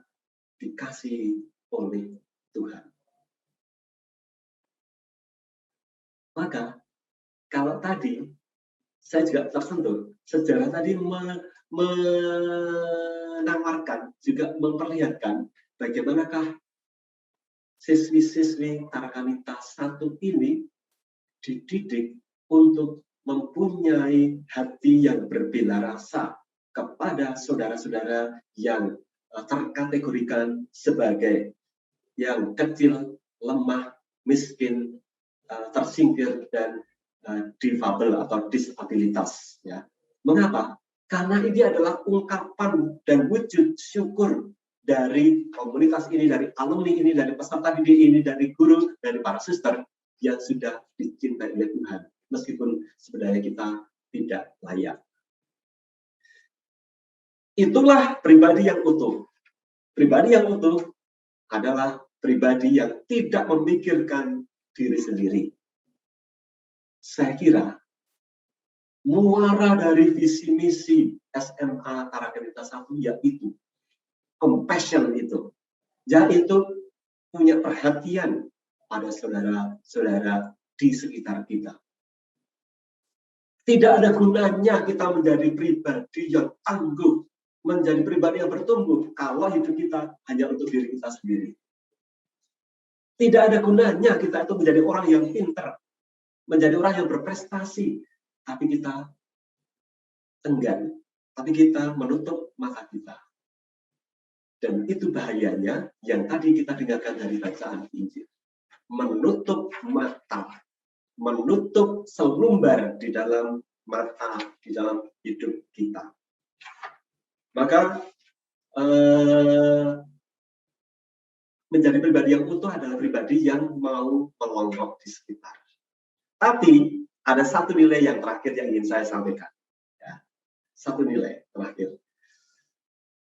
dikasihi oleh Tuhan. Maka, kalau tadi saya juga tersentuh, sejarah tadi menawarkan, juga memperlihatkan bagaimanakah siswi-siswi Tarakanita 1 ini dididik untuk mempunyai hati yang berbela rasa kepada saudara-saudara yang terkategorikan sebagai yang kecil, lemah, miskin, tersingkir, dan difabel atau disabilitas. Ya. Mengapa? Karena ini adalah ungkapan dan wujud syukur dari komunitas ini, dari alumni ini, dari peserta didik ini, dari guru, dari para suster yang sudah dicintai oleh Tuhan. meskipun sebenarnya kita tidak layak. Itulah pribadi yang utuh. Pribadi yang utuh adalah pribadi yang tidak memikirkan diri sendiri. Saya kira muara dari visi misi SMA Tarakanita 1 yaitu compassion itu, yaitu punya perhatian pada saudara-saudara di sekitar kita. Tidak ada gunanya kita menjadi pribadi yang tangguh, menjadi pribadi yang bertumbuh kalau hidup kita hanya untuk diri kita sendiri. Tidak ada gunanya kita itu menjadi orang yang pintar, menjadi orang yang berprestasi, tapi kita enggan, tapi kita menutup mata kita. Dan itu bahayanya yang tadi kita dengarkan dari bacaan Injil. Menutup mata, menutup selumbar di dalam mata, di dalam hidup kita. Maka menjadi pribadi yang utuh adalah pribadi yang mau melonggok di sekitar. Tapi ada satu nilai yang terakhir yang ingin saya sampaikan. Ya, satu nilai terakhir.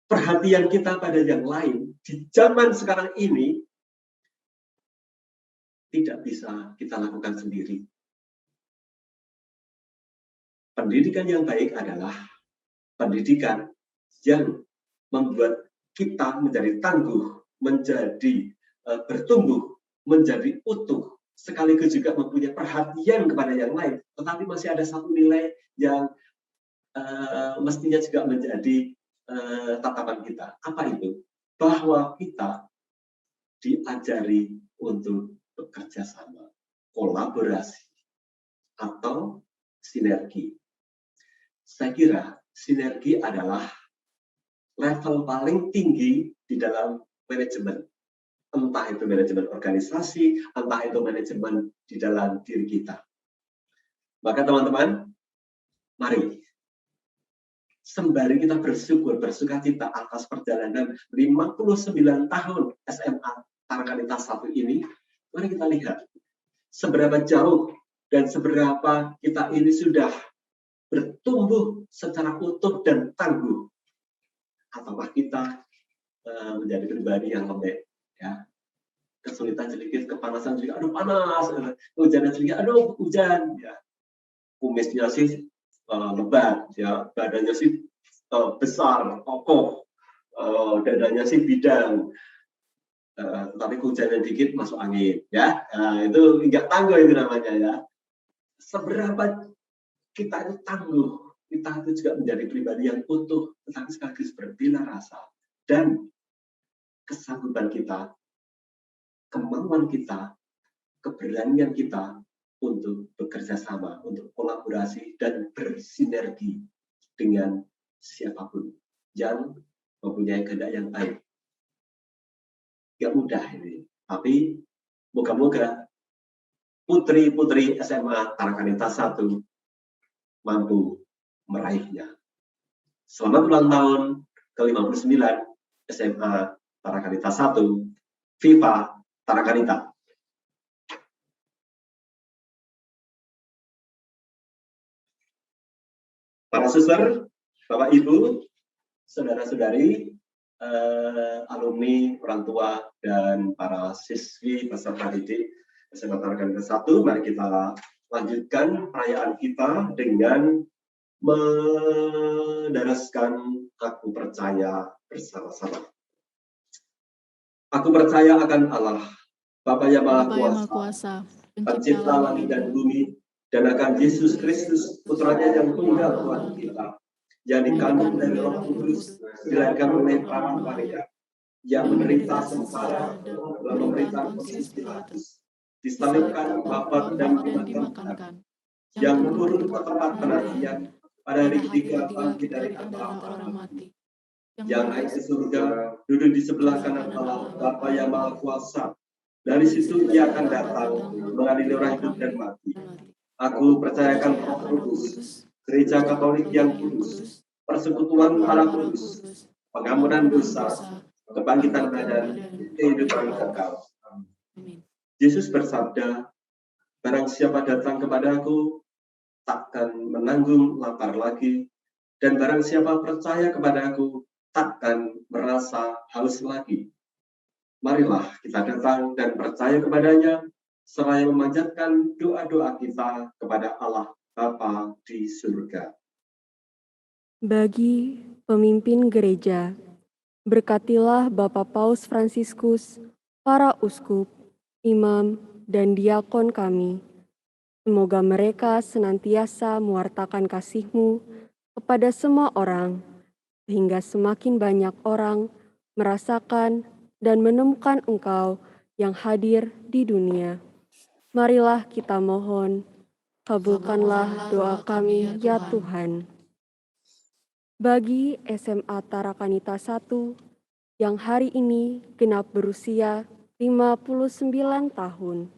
Perhatian kita pada yang lain di zaman sekarang ini tidak bisa kita lakukan sendiri. Pendidikan yang baik adalah pendidikan yang membuat kita menjadi tangguh, menjadi bertumbuh, menjadi utuh, sekaligus juga mempunyai perhatian kepada yang lain. Tetapi masih ada satu nilai yang mestinya juga menjadi tatapan kita. Apa itu? Bahwa kita diajari untuk bekerja sama, kolaborasi, atau sinergi. Saya kira sinergi adalah level paling tinggi di dalam manajemen. Entah itu manajemen organisasi, entah itu manajemen di dalam diri kita. Maka teman-teman, mari sembari kita bersyukur, bersukacita atas perjalanan 59 tahun SMA Tarakanita 1 ini, mari kita lihat seberapa jauh dan seberapa kita ini sudah bertumbuh secara utuh dan tangguh. Ataukah kita menjadi pribadi yang lembek, ya, kesulitan sedikit, kepanasan sedikit, aduh panas, hujan sedikit, aduh hujan, ya, kumisnya sih lebat, ya, badannya sih besar, kokoh, dadanya sih bidang, tapi hujannya dikit masuk angin, ya, itu nggak tangguh itu namanya, ya. Seberapa kita itu tangguh, kita itu juga menjadi pribadi yang utuh, tetapi sekaligus berbela rasa dan kesanggupan kita, kemauan kita, keberanian kita untuk bekerja sama, untuk kolaborasi dan bersinergi dengan siapapun yang mempunyai kehendak yang baik. Gak mudah ini, tapi moga-moga putri-putri SMA Tarakanita 1 mampu meraihnya. Selamat ulang tahun ke-59 SMA Tarakanita 1, Viva Tarakanita. Para suster, Bapak Ibu, saudara-saudari, alumni, orang tua, dan para siswi peserta didik SMA Tarakanita 1, mari kita lanjutkan perayaan kita dengan mendaraskan aku percaya bersama-sama. Aku percaya akan Allah, Bapa yang Maha Kuasa, Pencipta langit dan bumi, dan akan Yesus Kristus, Putranya yang tunggal Tuhan kita, yang dikandung dari Roh Kudus, dilahirkan oleh para Maria, yang menderita sengsara dalam pemerintahan Pontius Pilatus, disalibkan, wafat dan dimakamkan, yang turun ke tempat penantian pada hari ketiga bangkit dari antara orang mati, yang naik ke surga, duduk di sebelah kanan Allah, Bapa yang Maha Kuasa. Dari situ Ia akan datang mengadili orang hidup dan mati. Aku percayakan Roh Kudus, Gereja Katolik yang kudus, persekutuan para kudus, pengampunan dosa, kebangkitan badan, kehidupan kekal. Yesus bersabda, barang siapa datang kepadaku takkan menanggung lapar lagi, dan barang siapa percaya kepada Aku, takkan merasa haus lagi. Marilah kita datang dan percaya kepadanya, seraya memanjatkan doa-doa kita kepada Allah Bapa di surga. Bagi pemimpin gereja, berkatilah Bapak Paus Fransiskus, para uskup, imam, dan diakon kami. Semoga mereka senantiasa mewartakan kasih-Mu kepada semua orang, sehingga semakin banyak orang merasakan dan menemukan Engkau yang hadir di dunia. Marilah kita mohon, kabulkanlah doa kami ya Tuhan. Bagi SMA Tarakanita 1 yang hari ini genap berusia 59 tahun.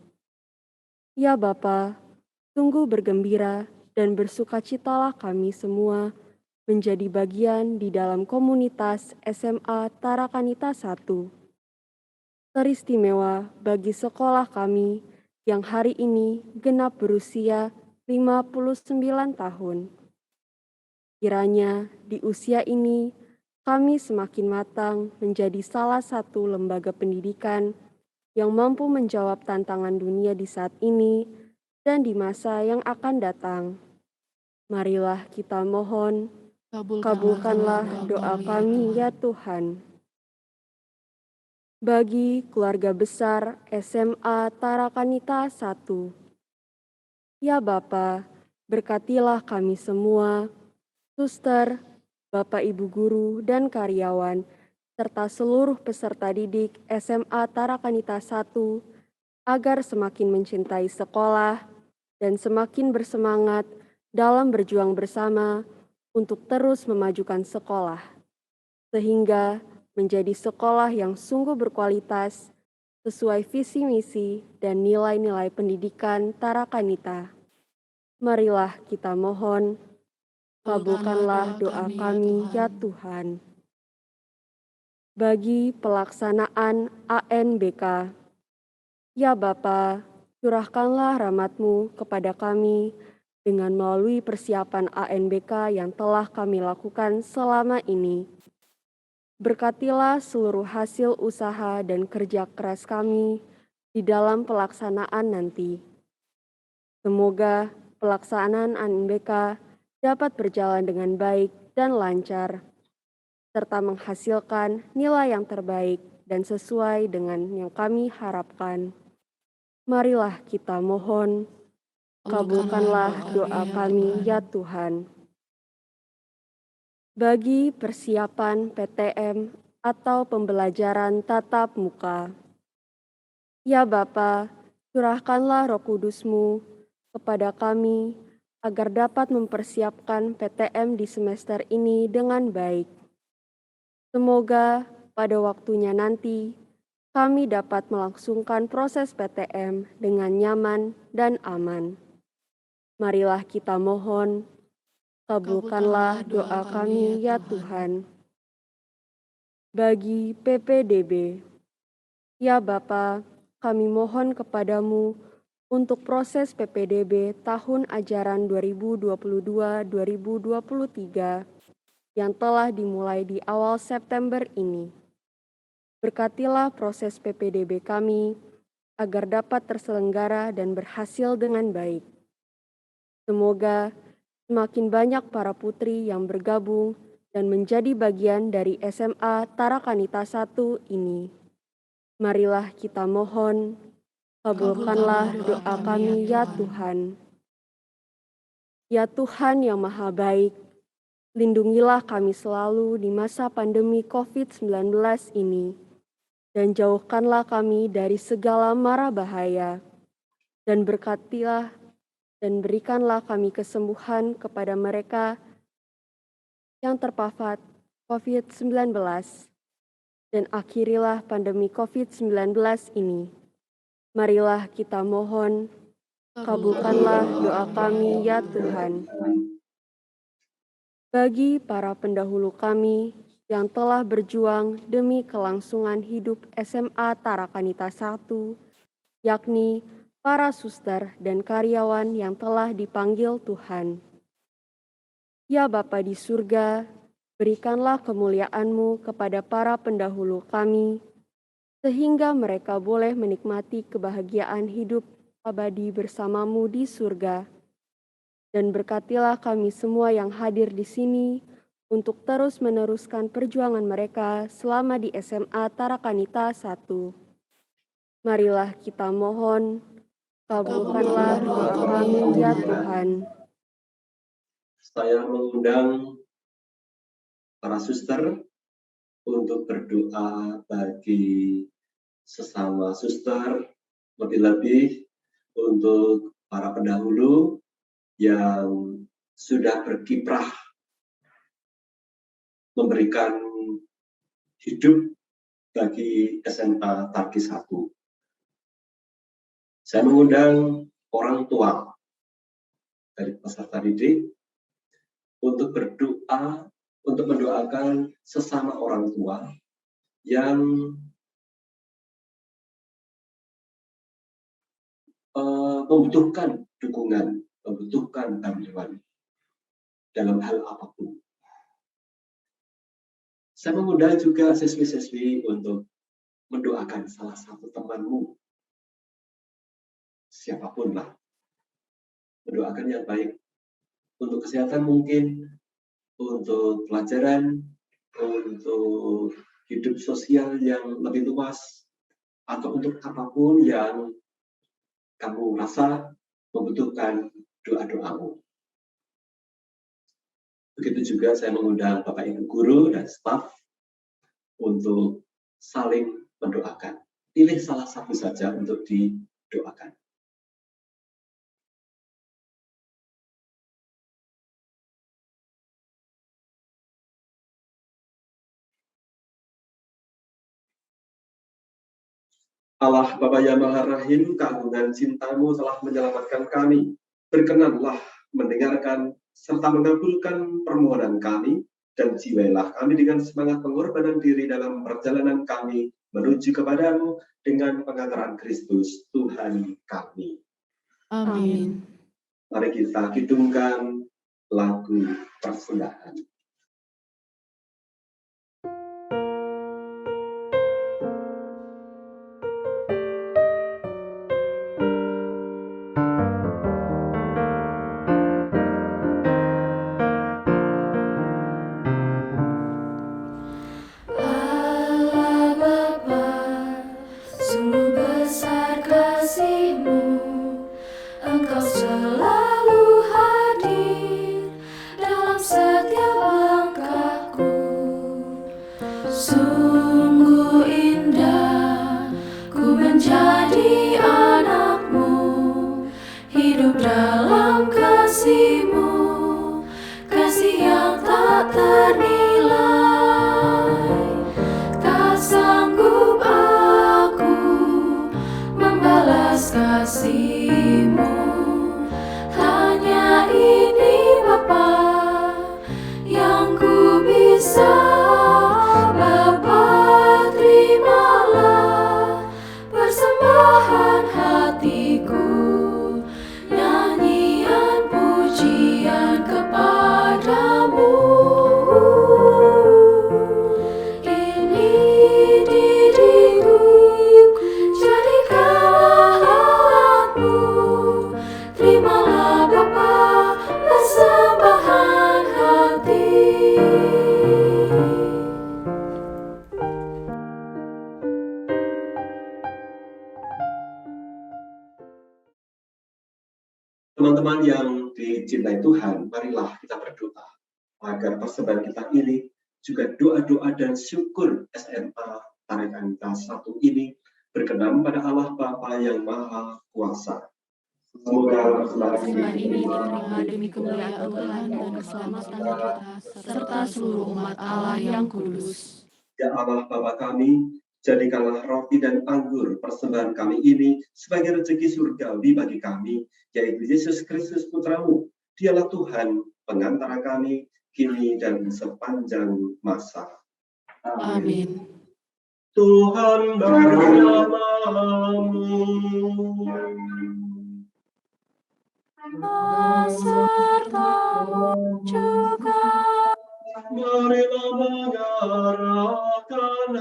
Ya Bapa, sungguh bergembira dan bersukacitalah kami semua menjadi bagian di dalam komunitas SMA Tarakanita 1. Teristimewa bagi sekolah kami yang hari ini genap berusia 59 tahun. Kiranya di usia ini kami semakin matang menjadi salah satu lembaga pendidikan yang mampu menjawab tantangan dunia di saat ini dan di masa yang akan datang. Marilah kita mohon, kabulkanlah doa kami ya Tuhan. Bagi keluarga besar SMA Tarakanita 1. Ya Bapa, berkatilah kami semua, suster, Bapak Ibu guru dan karyawan, serta seluruh peserta didik SMA Tarakanita 1, agar semakin mencintai sekolah dan semakin bersemangat dalam berjuang bersama untuk terus memajukan sekolah, sehingga menjadi sekolah yang sungguh berkualitas sesuai visi misi dan nilai-nilai pendidikan Tarakanita. Marilah kita mohon, kabulkanlah doa kami ya Tuhan. Bagi pelaksanaan ANBK, ya Bapa, curahkanlah rahmat-Mu kepada kami dengan melalui persiapan ANBK yang telah kami lakukan selama ini. Berkatilah seluruh hasil usaha dan kerja keras kami di dalam pelaksanaan nanti. Semoga pelaksanaan ANBK dapat berjalan dengan baik dan lancar, serta menghasilkan nilai yang terbaik dan sesuai dengan yang kami harapkan. Marilah kita mohon, kabulkanlah doa kami ya Tuhan. Bagi persiapan PTM atau pembelajaran tatap muka. Ya Bapa, curahkanlah Roh Kudus-Mu kepada kami agar dapat mempersiapkan PTM di semester ini dengan baik. Semoga pada waktunya nanti kami dapat melangsungkan proses PTM dengan nyaman dan aman. Marilah kita mohon, kabulkanlah doa kami ya Tuhan. Bagi PPDB, ya Bapa, kami mohon kepadamu untuk proses PPDB tahun ajaran 2022-2023 yang telah dimulai di awal September ini. Berkatilah proses PPDB kami agar dapat terselenggara dan berhasil dengan baik. Semoga semakin banyak para putri yang bergabung dan menjadi bagian dari SMA Tarakanita 1 ini. Marilah kita mohon, kabulkanlah doa kami ya Tuhan. Ya Tuhan yang Maha Baik, lindungilah kami selalu di masa pandemi COVID-19 ini, dan jauhkanlah kami dari segala mara bahaya, dan berkatilah dan berikanlah kami kesembuhan kepada mereka yang terpapar COVID-19, dan akhirilah pandemi COVID-19 ini. Marilah kita mohon, kabulkanlah doa kami ya Tuhan. Bagi para pendahulu kami yang telah berjuang demi kelangsungan hidup SMA Tarakanita 1, yakni para suster dan karyawan yang telah dipanggil Tuhan. Ya Bapa di surga, berikanlah kemuliaan-Mu kepada para pendahulu kami, sehingga mereka boleh menikmati kebahagiaan hidup abadi bersama-Mu di surga. Dan berkatilah kami semua yang hadir di sini untuk terus meneruskan perjuangan mereka selama di SMA Tarakanita 1. Marilah kita mohon, kabulkanlah doa kami ya Tuhan. Saya mengundang para suster untuk berdoa bagi sesama suster, lebih-lebih untuk para pendahulu yang sudah berkiprah memberikan hidup bagi SMA Tarki 1. Saya mengundang orang tua dari peserta didik untuk berdoa, untuk mendoakan sesama orang tua yang membutuhkan dukungan, membutuhkan bantuan dalam hal apapun. Saya mengundang juga siswi-siswi untuk mendoakan salah satu temanmu, siapapun lah, mendoakan yang baik untuk kesehatan mungkin, untuk pelajaran, untuk hidup sosial yang lebih luas, atau untuk apapun yang kamu rasa membutuhkan doa-doamu. Begitu juga saya mengundang Bapak Ibu Guru dan staf untuk saling mendoakan. Pilih salah satu saja untuk didoakan. Allah Bapa yang Maha Rahim, keagungan cinta-Mu telah menyelamatkan kami. Berkenanlah mendengarkan serta mengabulkan permohonan kami, dan jiwailah kami dengan semangat pengorbanan diri dalam perjalanan kami menuju kepadamu dengan pengantaran Kristus Tuhan kami. Amin. Mari kita kidungkan lagu persembahan. Allah Bapa, sungguh besar kasih-Mu, Engkau selalu hadir dalam setiap langkahku. Sungguh indah ku menjadi anak-Mu, hidup dalam kasih-Mu, kasih yang tak ternilai. Tak sanggup aku membalas kasih-Mu, hanya ini Bapa yang ku bisa. Bapa, terimalah persembahan hatiku, nyanyian pujian kepadamu. Ini diriku, jadikanlah alatmu. Terimalah Bapa persembahan hati. Teman-teman yang dicintai Tuhan, marilah kita berdoa agar persembahan kita ini juga doa-doa dan syukur SMA Tarakanita 1 ini berkenan pada Allah Bapa yang Maha Kuasa. Semoga persembahan ini diterima demi kemuliaan Tuhan dan keselamatan kita, serta seluruh umat Allah yang kudus. Ya Allah Bapa kami, jadikanlah roti dan anggur persembahan kami ini sebagai rezeki surgawi bagi kami, yaitu Yesus Kristus Putra-Mu. Dialah Tuhan, pengantara kami, kini dan sepanjang masa. Amin. Tuhan bersamamu. sertamu juga. Marilah mengarahkan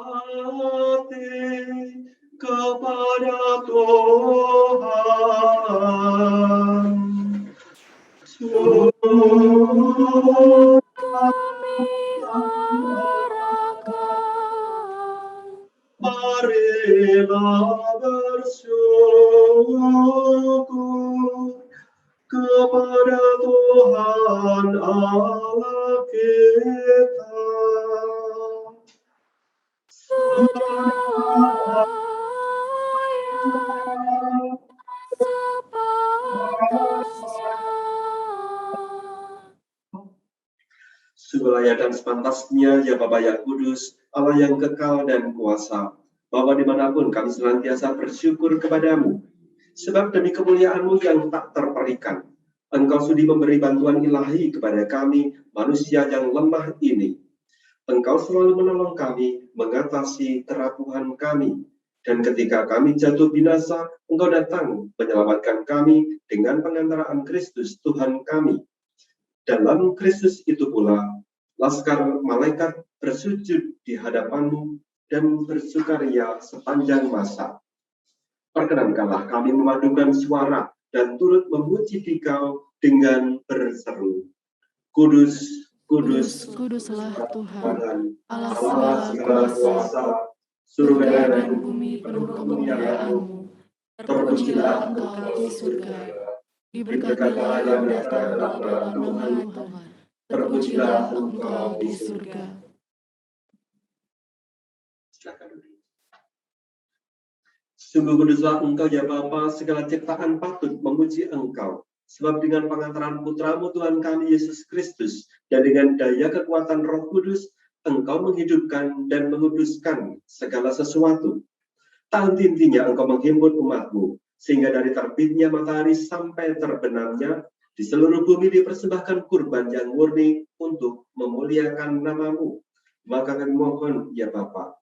hati kepada Tuhan. Sungguh Kami arahkan marilah bersyukur kepada Tuhan Allah kita. sudah yang sepantasnya. Sungguh layak dan sepantasnya, ya Bapa yang kudus, Allah yang kekal dan kuasa. Bapa dimanapun kami senantiasa bersyukur kepadamu. Sebab demi kemuliaan-Mu yang tak terperikan, Engkau sudi memberi bantuan ilahi kepada kami, manusia yang lemah ini. Engkau selalu menolong kami, mengatasi kerapuhan kami. Dan ketika kami jatuh binasa, Engkau datang menyelamatkan kami dengan pengantaraan Kristus Tuhan kami. Dalam Kristus itu pula, laskar malaikat bersujud di hadapan-Mu dan bersukaria sepanjang masa. Perkenankanlah kami memadukan suara dan turut memuji Dikau dengan berseru. Kudus, kudus, Kuduslah Tuhan, Tuhan, Allah Allah segala kuasa, surga dan bumi penuh penuh kemuliaan-Mu. Terpujilah Engkau di surga, diberkatilah yang datang dalam nama Tuhan. Terpujilah Engkau di surga. Silakan duduk. Sungguh kuduslah Engkau ya Bapa, segala ciptaan patut memuji Engkau. Sebab dengan pengantaran Putramu Tuhan kami Yesus Kristus, dan dengan daya kekuatan Roh Kudus, Engkau menghidupkan dan menguduskan segala sesuatu. Tak henti-hentinya Engkau menghimpun umat-Mu, sehingga dari terbitnya matahari sampai terbenamnya, di seluruh bumi dipersembahkan kurban yang murni untuk memuliakan nama-Mu. Maka kami mohon ya Bapa,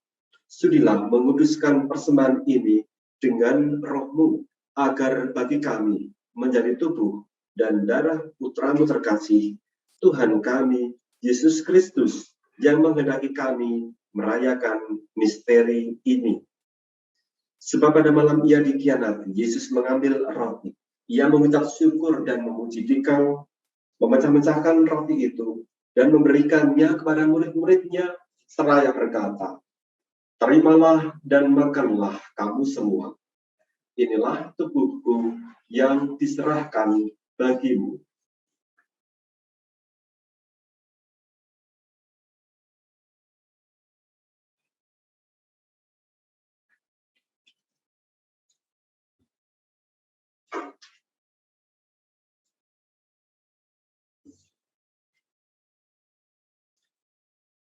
sudilah menguduskan persembahan ini dengan Roh-Mu, agar bagi kami menjadi tubuh dan darah Putra-Mu terkasih, Tuhan kami, Yesus Kristus, yang menghendaki kami merayakan misteri ini. Sebab pada malam Ia dikhianati, Yesus mengambil roti. Ia mengucap syukur dan memuji Dikau, memecah-mecahkan roti itu, dan memberikannya kepada murid-murid-Nya, seraya berkata, "Terimalah dan makanlah kamu semua. Inilah tubuhku yang diserahkan bagimu."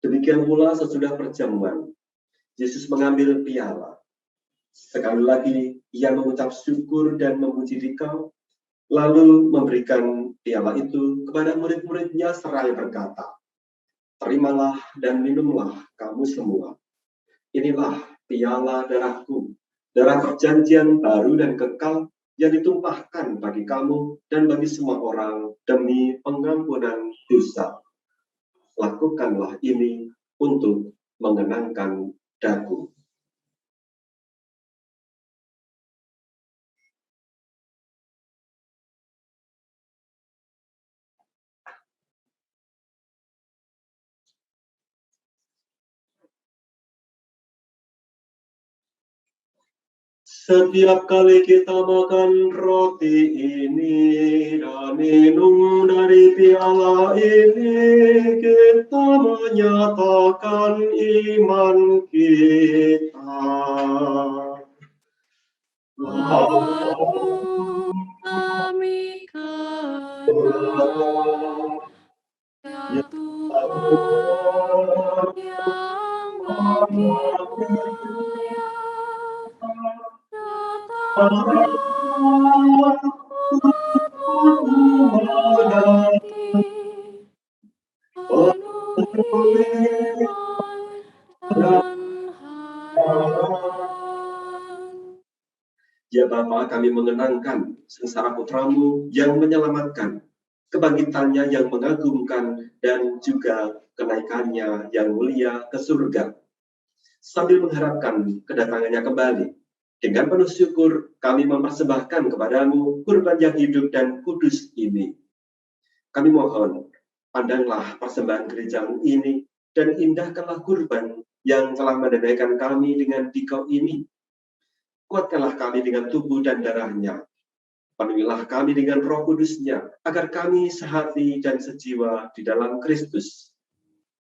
Demikian pula sesudah perjamuan, Yesus mengambil piala. Sekali lagi, Ia mengucap syukur dan memuji Dikau, lalu memberikan piala itu kepada murid-murid-Nya seraya berkata, "Terimalah dan minumlah kamu semua. Inilah piala darahku, darah perjanjian baru dan kekal yang ditumpahkan bagi kamu dan bagi semua orang demi pengampunan dosa. Lakukanlah ini untuk mengenangkan daku." Setiap kali kita makan roti ini dan minum dari piala ini, kita menyatakan iman kita. Lawanmu kami kenal, ya Tuhan yang bagi mulia. Datanglah umat-Mu menanti, penuh iman dan harapan. Ya Bapa, kami mengenangkan sengsara putramu yang menyelamatkan, kebangkitannya yang mengagumkan, dan juga kenaikannya yang mulia ke surga. Sambil mengharapkan kedatangannya kembali, dengan penuh syukur kami mempersembahkan kepadamu kurban yang hidup dan kudus ini. Kami mohon, pandanglah persembahan gerejamu ini, dan indahkanlah kurban yang telah mendamaikan kami dengan dikau ini. Kuatkanlah kami dengan tubuh dan darahnya. Penuhilah kami dengan Roh Kudusnya, agar kami sehati dan sejiwa di dalam Kristus.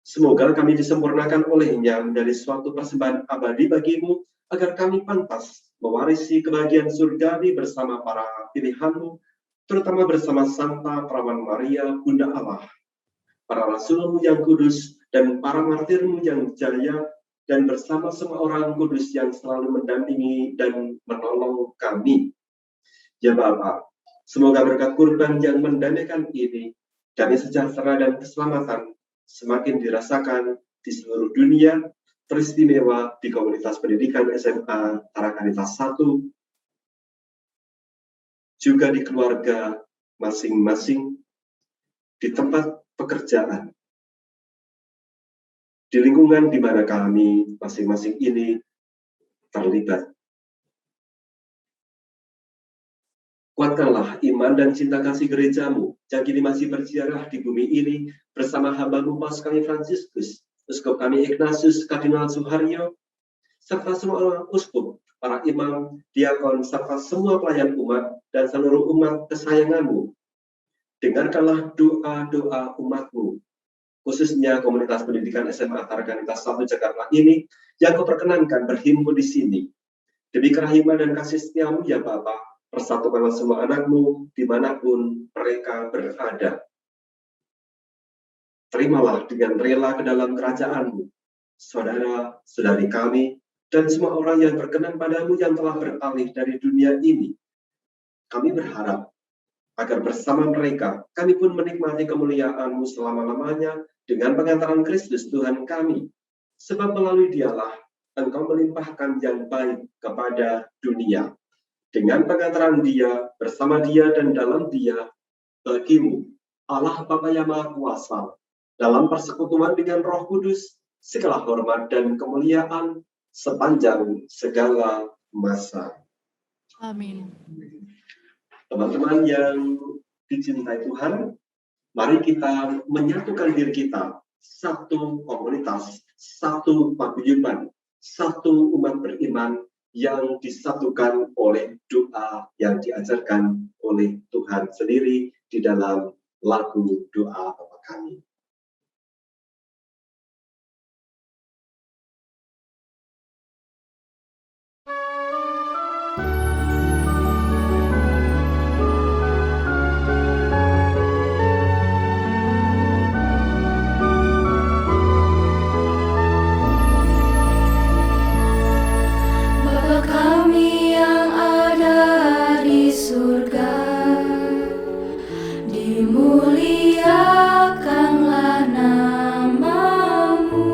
Semoga kami disempurnakan olehnya menjadi suatu persembahan abadi bagimu, agar kami pantas mewarisi kebahagiaan surgawi bersama para pilihanmu, terutama bersama Santa Perawan Maria, Bunda Allah, para rasulmu yang kudus, dan para martirmu yang jaya, dan bersama semua orang kudus yang selalu mendampingi dan menolong kami. Ya Bapa, semoga berkat kurban yang mendamaikan ini, damai sejahtera dan keselamatan semakin dirasakan di seluruh dunia, teristimewa di komunitas pendidikan SMA Tarakanitas 1, juga di keluarga masing-masing, di tempat pekerjaan, di lingkungan di mana kami masing-masing ini terlibat. Kuatkanlah iman dan cinta kasih gerejamu yang kini masih berziarah di bumi ini bersama hamba-Mu Paus kami Fransiskus, Uskup kami Ignatius Kardinal Suharyo, serta semua orang uskup, para imam, diakon, serta semua pelayan umat dan seluruh umat kesayangan-Mu. Dengarkanlah doa-doa umat-Mu, khususnya komunitas pendidikan SMA Tarakanitas 1 Jakarta ini, yang Kau perkenankan berhimpun di sini. Demi kerahiman dan kasih setia-Mu ya Bapa, persatukanlah semua anak-Mu dimanapun mereka berada. Terimalah dengan rela ke dalam kerajaan-Mu, saudara-saudari kami, dan semua orang yang berkenan padamu yang telah beralih dari dunia ini. Kami berharap agar bersama mereka, kami pun menikmati kemuliaan-Mu selama-lamanya dengan pengantaran Kristus Tuhan kami. Sebab melalui Dialah, Engkau melimpahkan yang baik kepada dunia. Dengan pengantaran Dia, bersama Dia dan dalam Dia, bagimu, Allah Bapa yang Maha Kuasa, dalam persekutuan dengan Roh Kudus, segala hormat dan kemuliaan sepanjang segala masa. Amin. Teman-teman yang dicintai Tuhan, mari kita menyatukan diri kita, satu komunitas, satu paguyuban, satu umat beriman yang disatukan oleh doa yang diajarkan oleh Tuhan sendiri di dalam lagu doa Bapa Kami. Bapa kami yang ada di surga, dimuliakanlah namamu.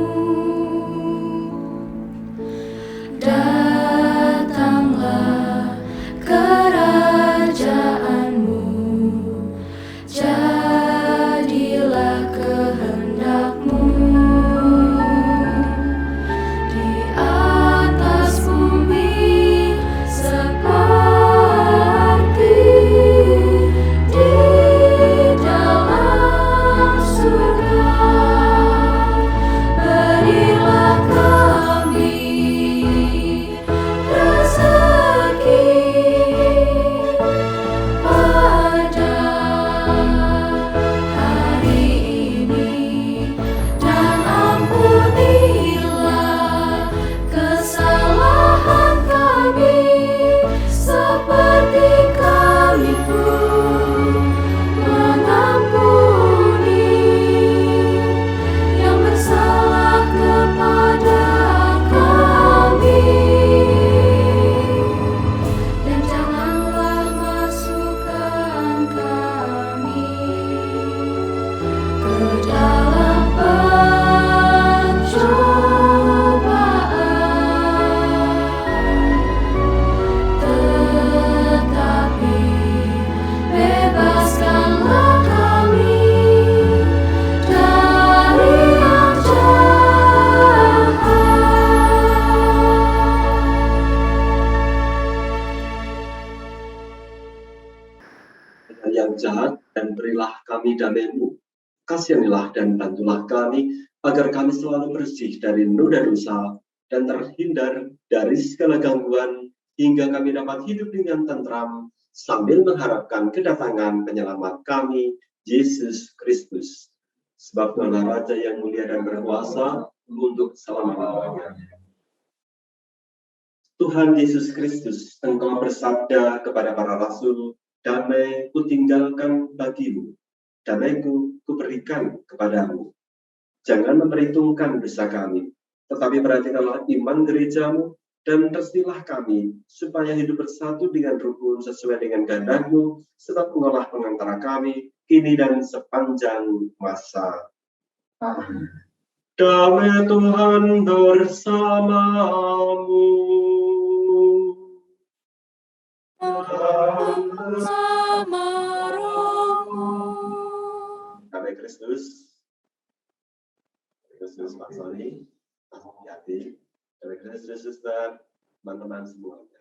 Datanglah kerajaanmu, jadilah kehendakmu di atas bumi seperti di dalam surga. Berilah kami berilah kami damai-Mu. Kasihanilah dan bantulah kami, agar kami selalu bersih dari noda dosa dan terhindar dari segala gangguan, hingga kami dapat hidup dengan tentram, sambil mengharapkan kedatangan penyelamat kami, Yesus Kristus. Sebab Tuhanlah Raja yang mulia dan berkuasa untuk selama-lamanya. Tuhan Yesus Kristus, Engkau bersabda kepada para rasul, damai kutinggalkan bagimu, damai-Ku kuberikan kepadamu. Jangan memperhitungkan dosa kami, tetapi perhatikanlah iman gerejamu, dan tersilah kami, supaya hidup bersatu dengan rukun sesuai dengan kehendak-Mu, sebab Engkaulah pengantara kami, kini dan sepanjang masa. Amin. Damai Tuhan bersamamu. Sama rohmu. Damai Kristus. Kristus Pak Sony, hati-hati. Damai Kristus dan teman-teman semuanya.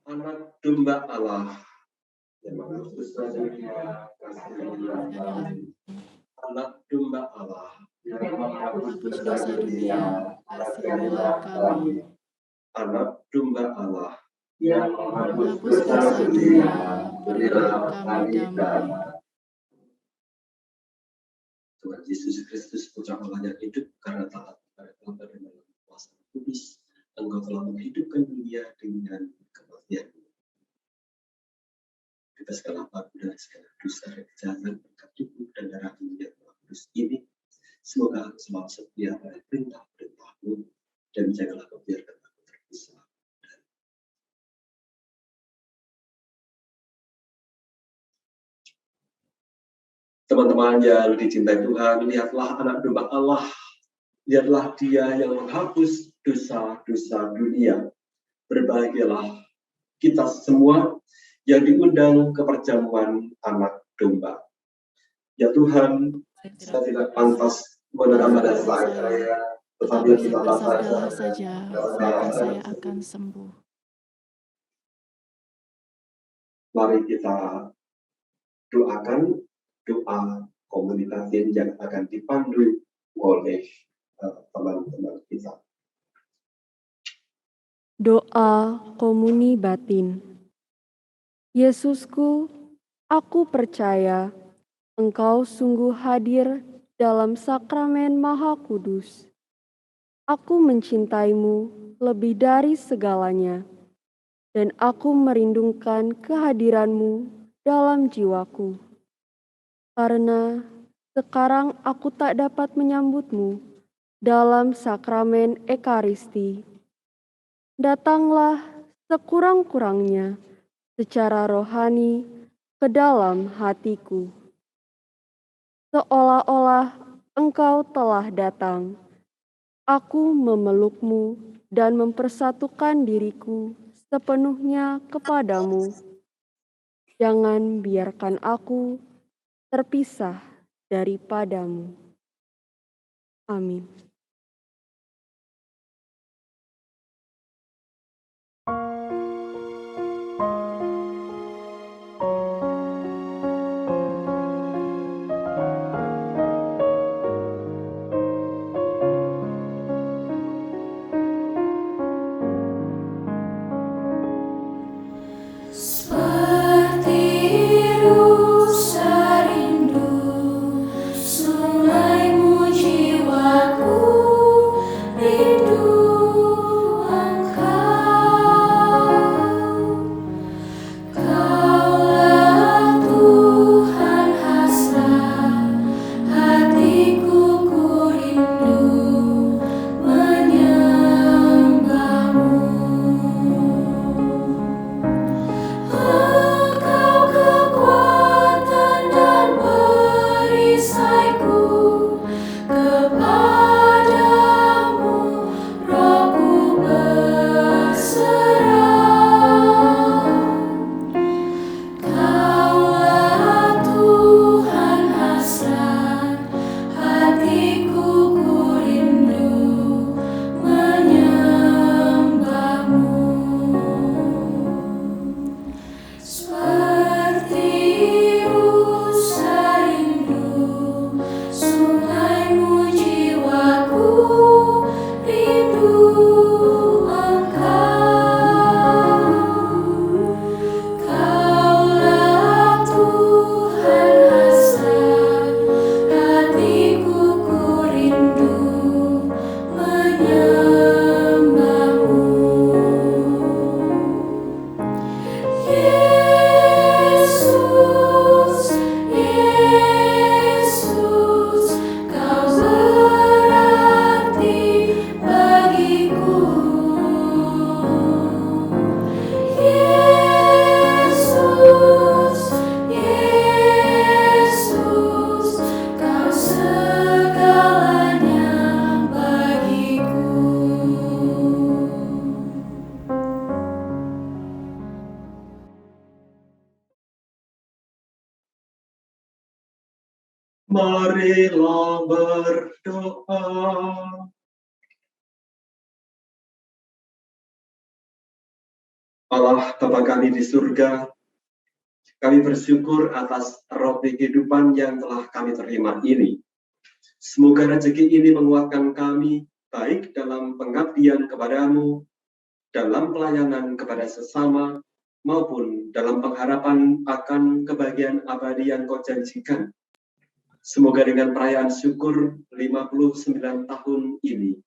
Anak domba Allah yang menghapus dosa dunia, kasih-Nya kami. Anak domba Allah yang menghapus dosa dunia, kasih-Nya kami. Anak domba Allah yang menghapus dosa dunia, berilah kami damai. Tuhan Yesus Kristus, Putra Allah yang hidup karena taat kepada Bapa dan dalam kuasa kudus, Engkau telah menghidupkan dunia dengan kematian-Mu. Bebas segala pagu dari segala dosa dan kejahatan berkat tubuh dan darah-Mu yang telah kudus ini. Semoga Engkau selalu setia pada perintah-perintah-Mu dan jagalah Kau biarkan aku terpisah. Teman-teman yang dicintai Tuhan, lihatlah anak domba Allah. Lihatlah Dia yang menghapus dosa-dosa dunia. Berbahagialah kita semua yang diundang ke perjamuan anak domba. Ya Tuhan, saya tidak pantas menerima dan saya, tetapi kita Bersabdalah saja, maka saya akan sembuh. Mari kita doakan doa komunitas yang akan dipandu oleh teman-teman kita. Doa komuni batin. Yesusku, aku percaya Engkau sungguh hadir dalam sakramen Maha Kudus. Aku mencintaimu lebih dari segalanya, dan aku merindukan kehadiranmu dalam jiwaku. Karena sekarang aku tak dapat menyambutmu dalam sakramen Ekaristi. Datanglah sekurang-kurangnya secara rohani ke dalam hatiku. Seolah-olah Engkau telah datang. Aku memelukmu dan mempersatukan diriku sepenuhnya kepadamu. Jangan biarkan aku terpisah daripadamu. Amin. Seperti rusa rindu, sungaimu jiwaku. Marilah berdoa. Allah Bapa kami di surga, kami bersyukur atas roti kehidupan yang telah kami terima ini. Semoga rezeki ini menguatkan kami, baik dalam pengabdian kepadamu, dalam pelayanan kepada sesama, maupun dalam pengharapan akan kebahagiaan abadi yang kau janjikan. Semoga dengan perayaan syukur 59 tahun ini,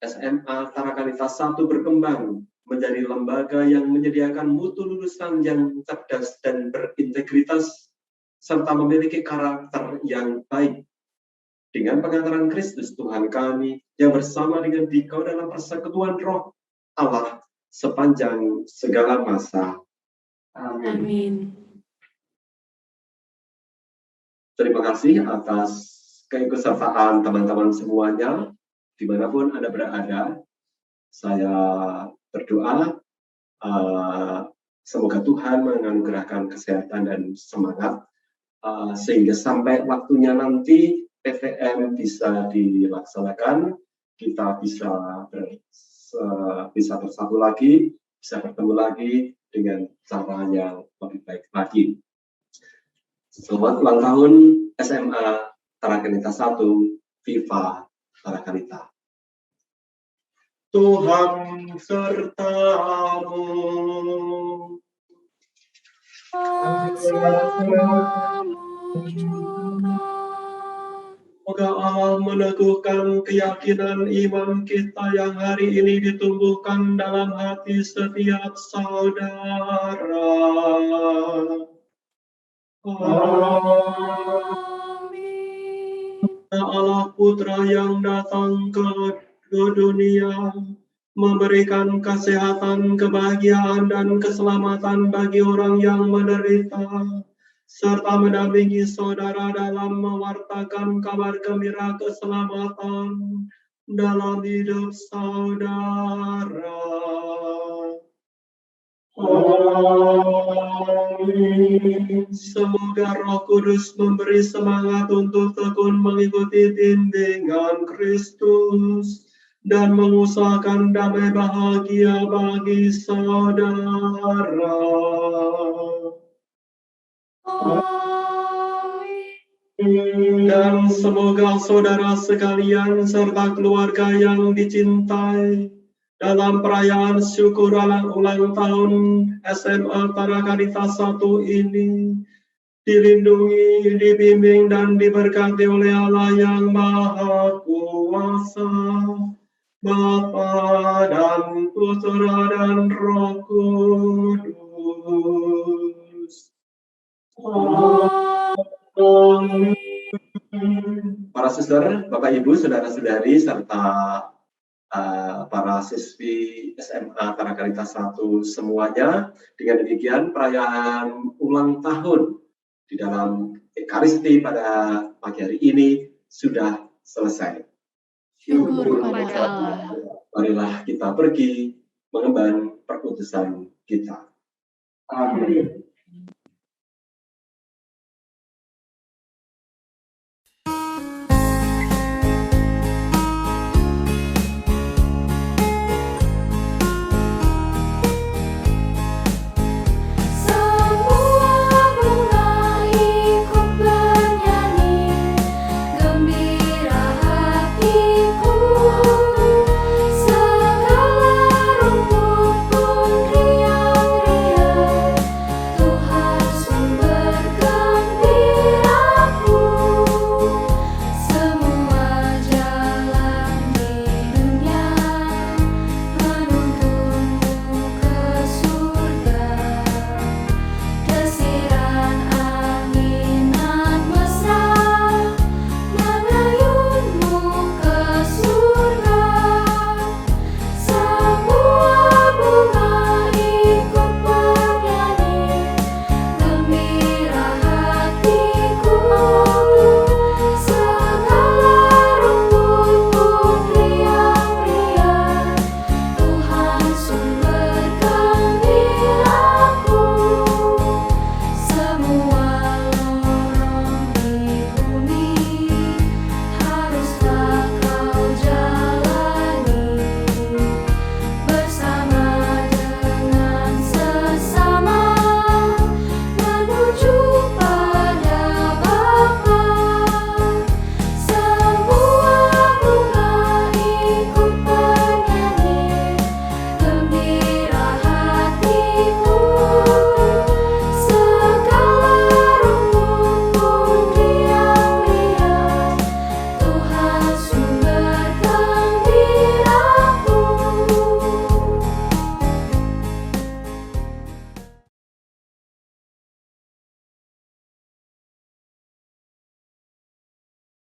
SMA Tarakanita 1 berkembang menjadi lembaga yang menyediakan mutu lulusan yang cerdas dan berintegritas, serta memiliki karakter yang baik. Dengan pengantaran Kristus Tuhan kami, yang bersama dengan Dikau dalam persekutuan Roh Allah sepanjang segala masa. Amin. Amin. Terima kasih atas keikutsertaan teman-teman semuanya, dimanapun Anda berada. Saya berdoa, semoga Tuhan menganugerahkan kesehatan dan semangat, sehingga sampai waktunya nanti PVM bisa dilaksanakan, kita bisa bersatu lagi, bisa bertemu lagi dengan cara yang lebih baik lagi. Selamat ulang tahun SMA Tarakanita 1, Viva Tarakanita. Tuhan sertamu. Bersamamu juga. Semoga Allah meneguhkan keyakinan iman kita yang hari ini ditumbuhkan dalam hati setiap saudara. Amin. Allah Putra yang datang ke dunia, memberikan kesehatan, kebahagiaan, dan keselamatan bagi orang yang menderita, serta mendampingi saudara dalam mewartakan kabar gembira keselamatan dalam hidup saudara. Amin. Semoga Roh Kudus memberi semangat untuk tekun mengikuti bimbingan Kristus dan mengusahakan damai bahagia bagi saudara. Dan semoga saudara sekalian serta keluarga yang dicintai dalam perayaan syukur ulang tahun SMA Tarakanita 1 ini dilindungi, dibimbing, dan diberkati oleh Allah yang Maha Kuasa, Bapa dan Putra dan Roh Kudus. Amin. Para saudara, Bapak Ibu, saudara-saudari, serta para siswi SMA Tarakanita 1 semuanya, dengan demikian perayaan ulang tahun di dalam Ekaristi pada pagi hari ini sudah selesai. Syukur pada Allah. Marilah kita pergi mengemban perputusan kita. Amin. Segala rumput pun riang-riang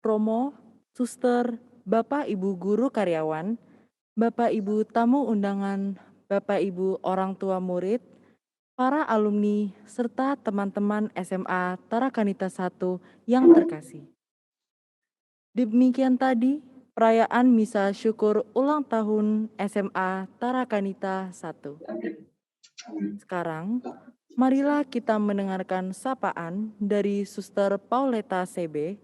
Romo, suster, Bapak Ibu guru karyawan, Bapak Ibu tamu undangan, Bapak Ibu orang tua murid, para alumni, serta teman-teman SMA Tarakanita 1 yang terkasih. Demikian tadi perayaan misa syukur ulang tahun SMA Tarakanita 1. Sekarang, marilah kita mendengarkan sapaan dari Suster Pauleta CB,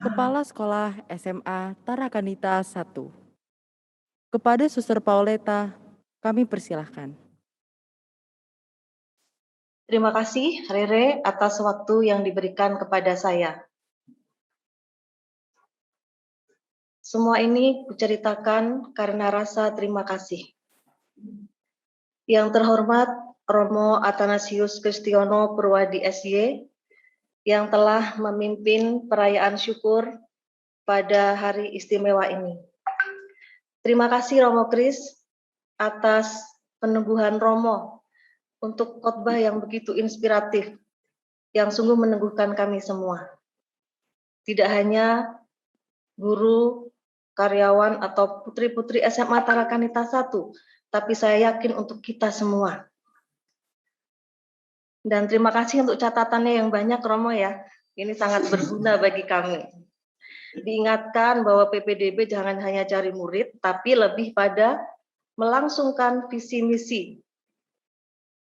Kepala Sekolah SMA Tarakanita 1. Kepada Suster Pauleta, kami persilahkan. Terima kasih, Rere, atas waktu yang diberikan kepada saya. Semua ini kuceritakan karena rasa terima kasih. Yang terhormat Romo Athanasius Kristiono Purwadi SY, yang telah memimpin perayaan syukur pada hari istimewa ini. Terima kasih Romo Kris atas peneguhan Romo untuk khotbah yang begitu inspiratif, yang sungguh meneguhkan kami semua. Tidak hanya guru, karyawan, atau putri-putri SMA Tarakanita 1, tapi saya yakin untuk kita semua. Dan terima kasih untuk catatannya yang banyak, Romo ya. Ini sangat berguna bagi kami. Diingatkan bahwa PPDB jangan hanya cari murid, tapi lebih pada melangsungkan visi misi,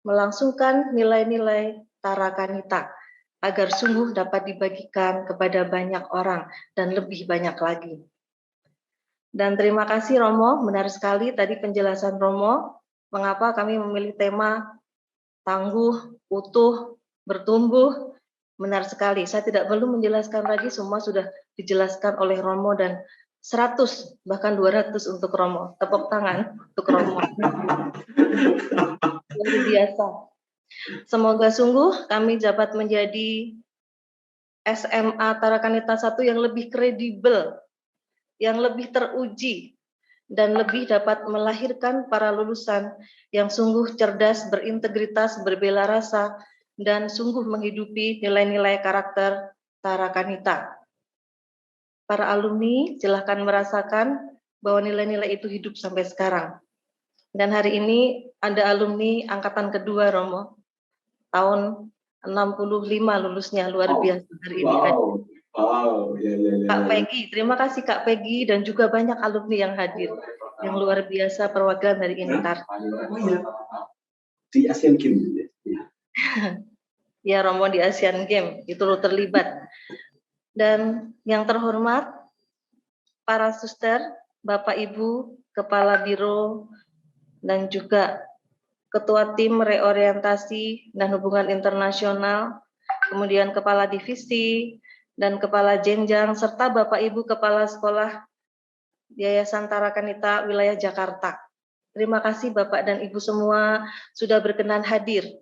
melangsungkan nilai-nilai Tarakanita, agar sungguh dapat dibagikan kepada banyak orang dan lebih banyak lagi. Dan terima kasih Romo, benar sekali tadi penjelasan Romo, mengapa kami memilih tema tangguh, utuh, bertumbuh. Benar sekali, saya tidak perlu menjelaskan lagi, semua sudah dijelaskan oleh Romo dan 100 bahkan 200 untuk Romo. Tepuk tangan untuk Romo. Luar biasa. Semoga sungguh kami dapat menjadi SMA Tarakanita 1 yang lebih kredibel, yang lebih teruji, dan lebih dapat melahirkan para lulusan yang sungguh cerdas, berintegritas, berbela rasa, dan sungguh menghidupi nilai-nilai karakter Tarakanita. Para alumni silahkan merasakan bahwa nilai-nilai itu hidup sampai sekarang. Dan hari ini ada alumni angkatan kedua Romo, tahun 65 lulusnya, luar biasa hari ini. Kak Peggy, terima kasih Kak Peggy dan juga banyak alumni yang hadir, yang luar biasa perwakilan dari Intar. Di Asian Games. Ya Romo di Asian Games itu terlibat. Dan yang terhormat para suster, Bapak Ibu, Kepala Biro, dan juga Ketua Tim Reorientasi dan Hubungan Internasional, kemudian Kepala Divisi, dan Kepala Jenjang, serta Bapak Ibu Kepala Sekolah Yayasan Tarakanita Wilayah Jakarta. Terima kasih Bapak dan Ibu semua sudah berkenan hadir.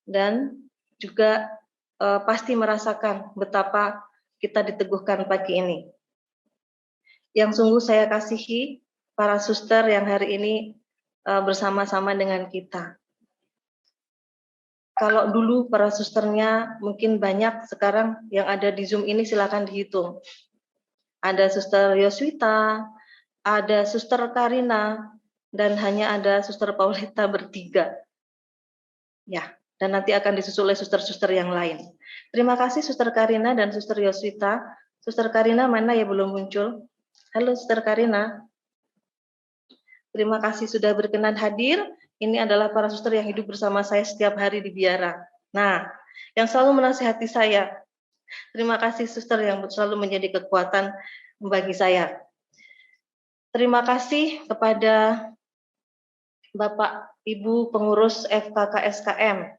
Dan juga pasti merasakan betapa kita diteguhkan pagi ini. Yang sungguh saya kasihi para suster yang hari ini bersama-sama dengan kita. Kalau dulu para susternya mungkin banyak, sekarang yang ada di Zoom ini silakan dihitung. Ada suster Yoswita, ada suster Karina, dan hanya ada suster Pauleta bertiga. Ya, dan nanti akan disusul oleh suster-suster yang lain. Terima kasih suster Karina dan suster Yoswita. Suster Karina mana ya belum muncul? Halo suster Karina. Terima kasih sudah berkenan hadir. Ini adalah para suster yang hidup bersama saya setiap hari di biara. Nah, yang selalu menasihati saya. Terima kasih suster yang selalu menjadi kekuatan bagi saya. Terima kasih kepada Bapak Ibu pengurus FKK-SKM,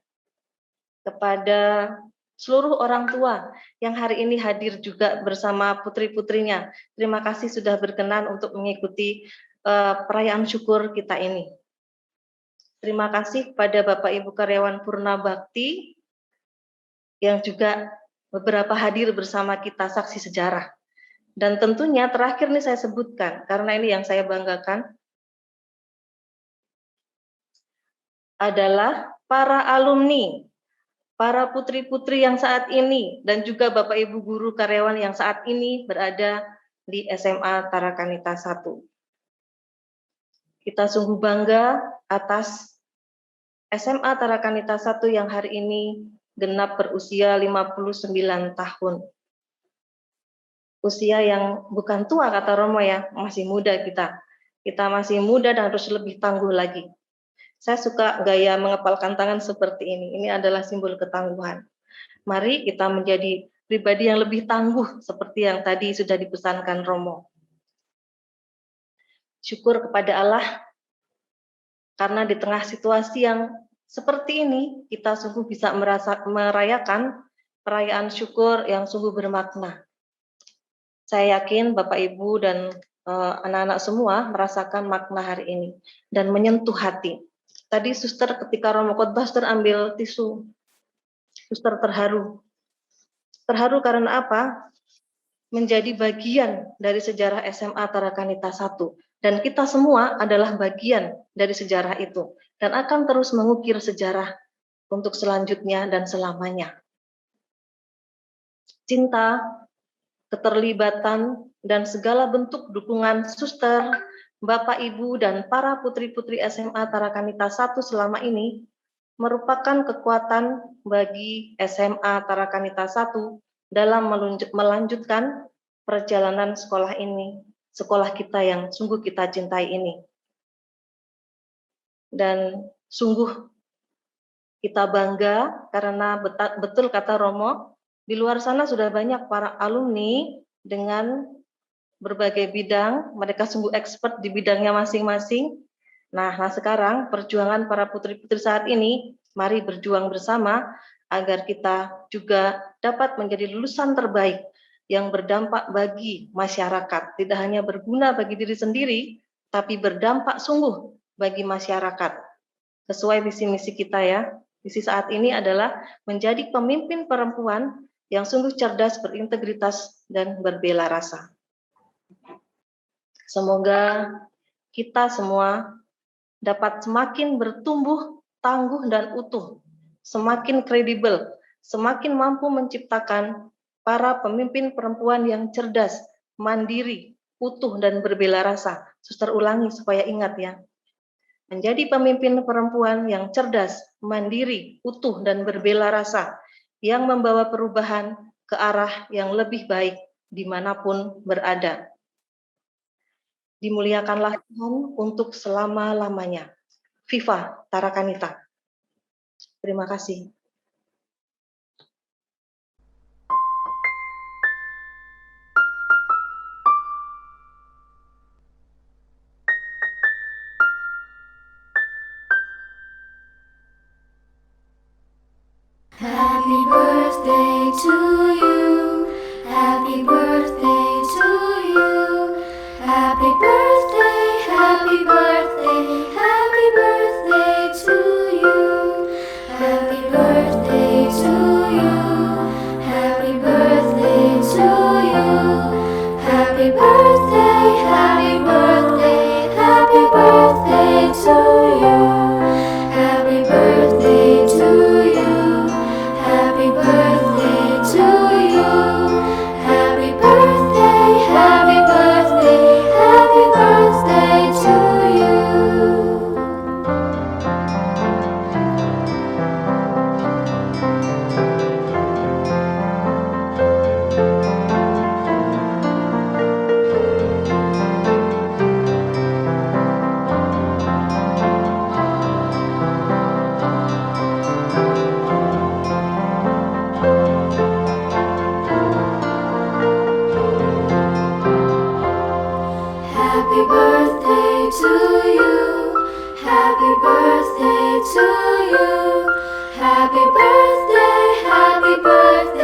kepada seluruh orang tua yang hari ini hadir juga bersama putri-putrinya. Terima kasih sudah berkenan untuk mengikuti perayaan syukur kita ini. Terima kasih kepada Bapak Ibu karyawan Purna Bakti yang juga beberapa hadir bersama kita saksi sejarah. Dan tentunya terakhir nih saya sebutkan, karena ini yang saya banggakan, adalah para alumni para putri-putri yang saat ini dan juga Bapak Ibu guru karyawan yang saat ini berada di SMA Tarakanita 1. Kita sungguh bangga atas SMA Tarakanita 1 yang hari ini genap berusia 59 tahun. Usia yang bukan tua kata Romo ya, masih muda kita. Kita masih muda dan harus lebih tangguh lagi. Saya suka gaya mengepalkan tangan seperti ini. Ini adalah simbol ketangguhan. Mari kita menjadi pribadi yang lebih tangguh seperti yang tadi sudah dipesankan Romo. Syukur kepada Allah karena di tengah situasi yang seperti ini kita sungguh bisa merayakan perayaan syukur yang sungguh bermakna. Saya yakin Bapak Ibu dan anak-anak semua merasakan makna hari ini dan menyentuh hati. Tadi suster ketika Romo khotbah, suster ambil tisu. Suster terharu. Terharu karena apa? Menjadi bagian dari sejarah SMA Tarakanita 1. Dan kita semua adalah bagian dari sejarah itu. Dan akan terus mengukir sejarah untuk selanjutnya dan selamanya. Cinta, keterlibatan, dan segala bentuk dukungan suster, Bapak, Ibu, dan para putri-putri SMA Tarakanita 1 selama ini merupakan kekuatan bagi SMA Tarakanita 1 dalam melanjutkan perjalanan sekolah ini, sekolah kita yang sungguh kita cintai ini. Dan sungguh kita bangga karena betul kata Romo, di luar sana sudah banyak para alumni dengan berbagai bidang, mereka sungguh expert di bidangnya masing-masing. Nah, sekarang perjuangan para putri-putri saat ini, mari berjuang bersama agar kita juga dapat menjadi lulusan terbaik yang berdampak bagi masyarakat, tidak hanya berguna bagi diri sendiri, tapi berdampak sungguh bagi masyarakat. Sesuai visi misi kita ya, visi saat ini adalah menjadi pemimpin perempuan yang sungguh cerdas, berintegritas, dan berbela rasa. Semoga kita semua dapat semakin bertumbuh, tangguh, dan utuh, semakin kredibel, semakin mampu menciptakan para pemimpin perempuan yang cerdas, mandiri, utuh, dan berbela rasa. Suster ulangi supaya ingat ya. Menjadi pemimpin perempuan yang cerdas, mandiri, utuh, dan berbela rasa, yang membawa perubahan ke arah yang lebih baik dimanapun berada. Dimuliakanlah Tuhan untuk selama-lamanya. Viva Tarakanita. Terima kasih. Happy birthday to you. Happy birthday to you. Happy birthday, happy birthday, happy birthday to you. Happy birthday to you. Happy birthday to you. Happy birthday, happy birthday, happy birthday to you. Happy birthday to you. Happy birthday to you. Happy birthday, happy birthday, happy birthday to you. Happy birthday to you. Happy birthday to you. Happy birthday, happy birthday.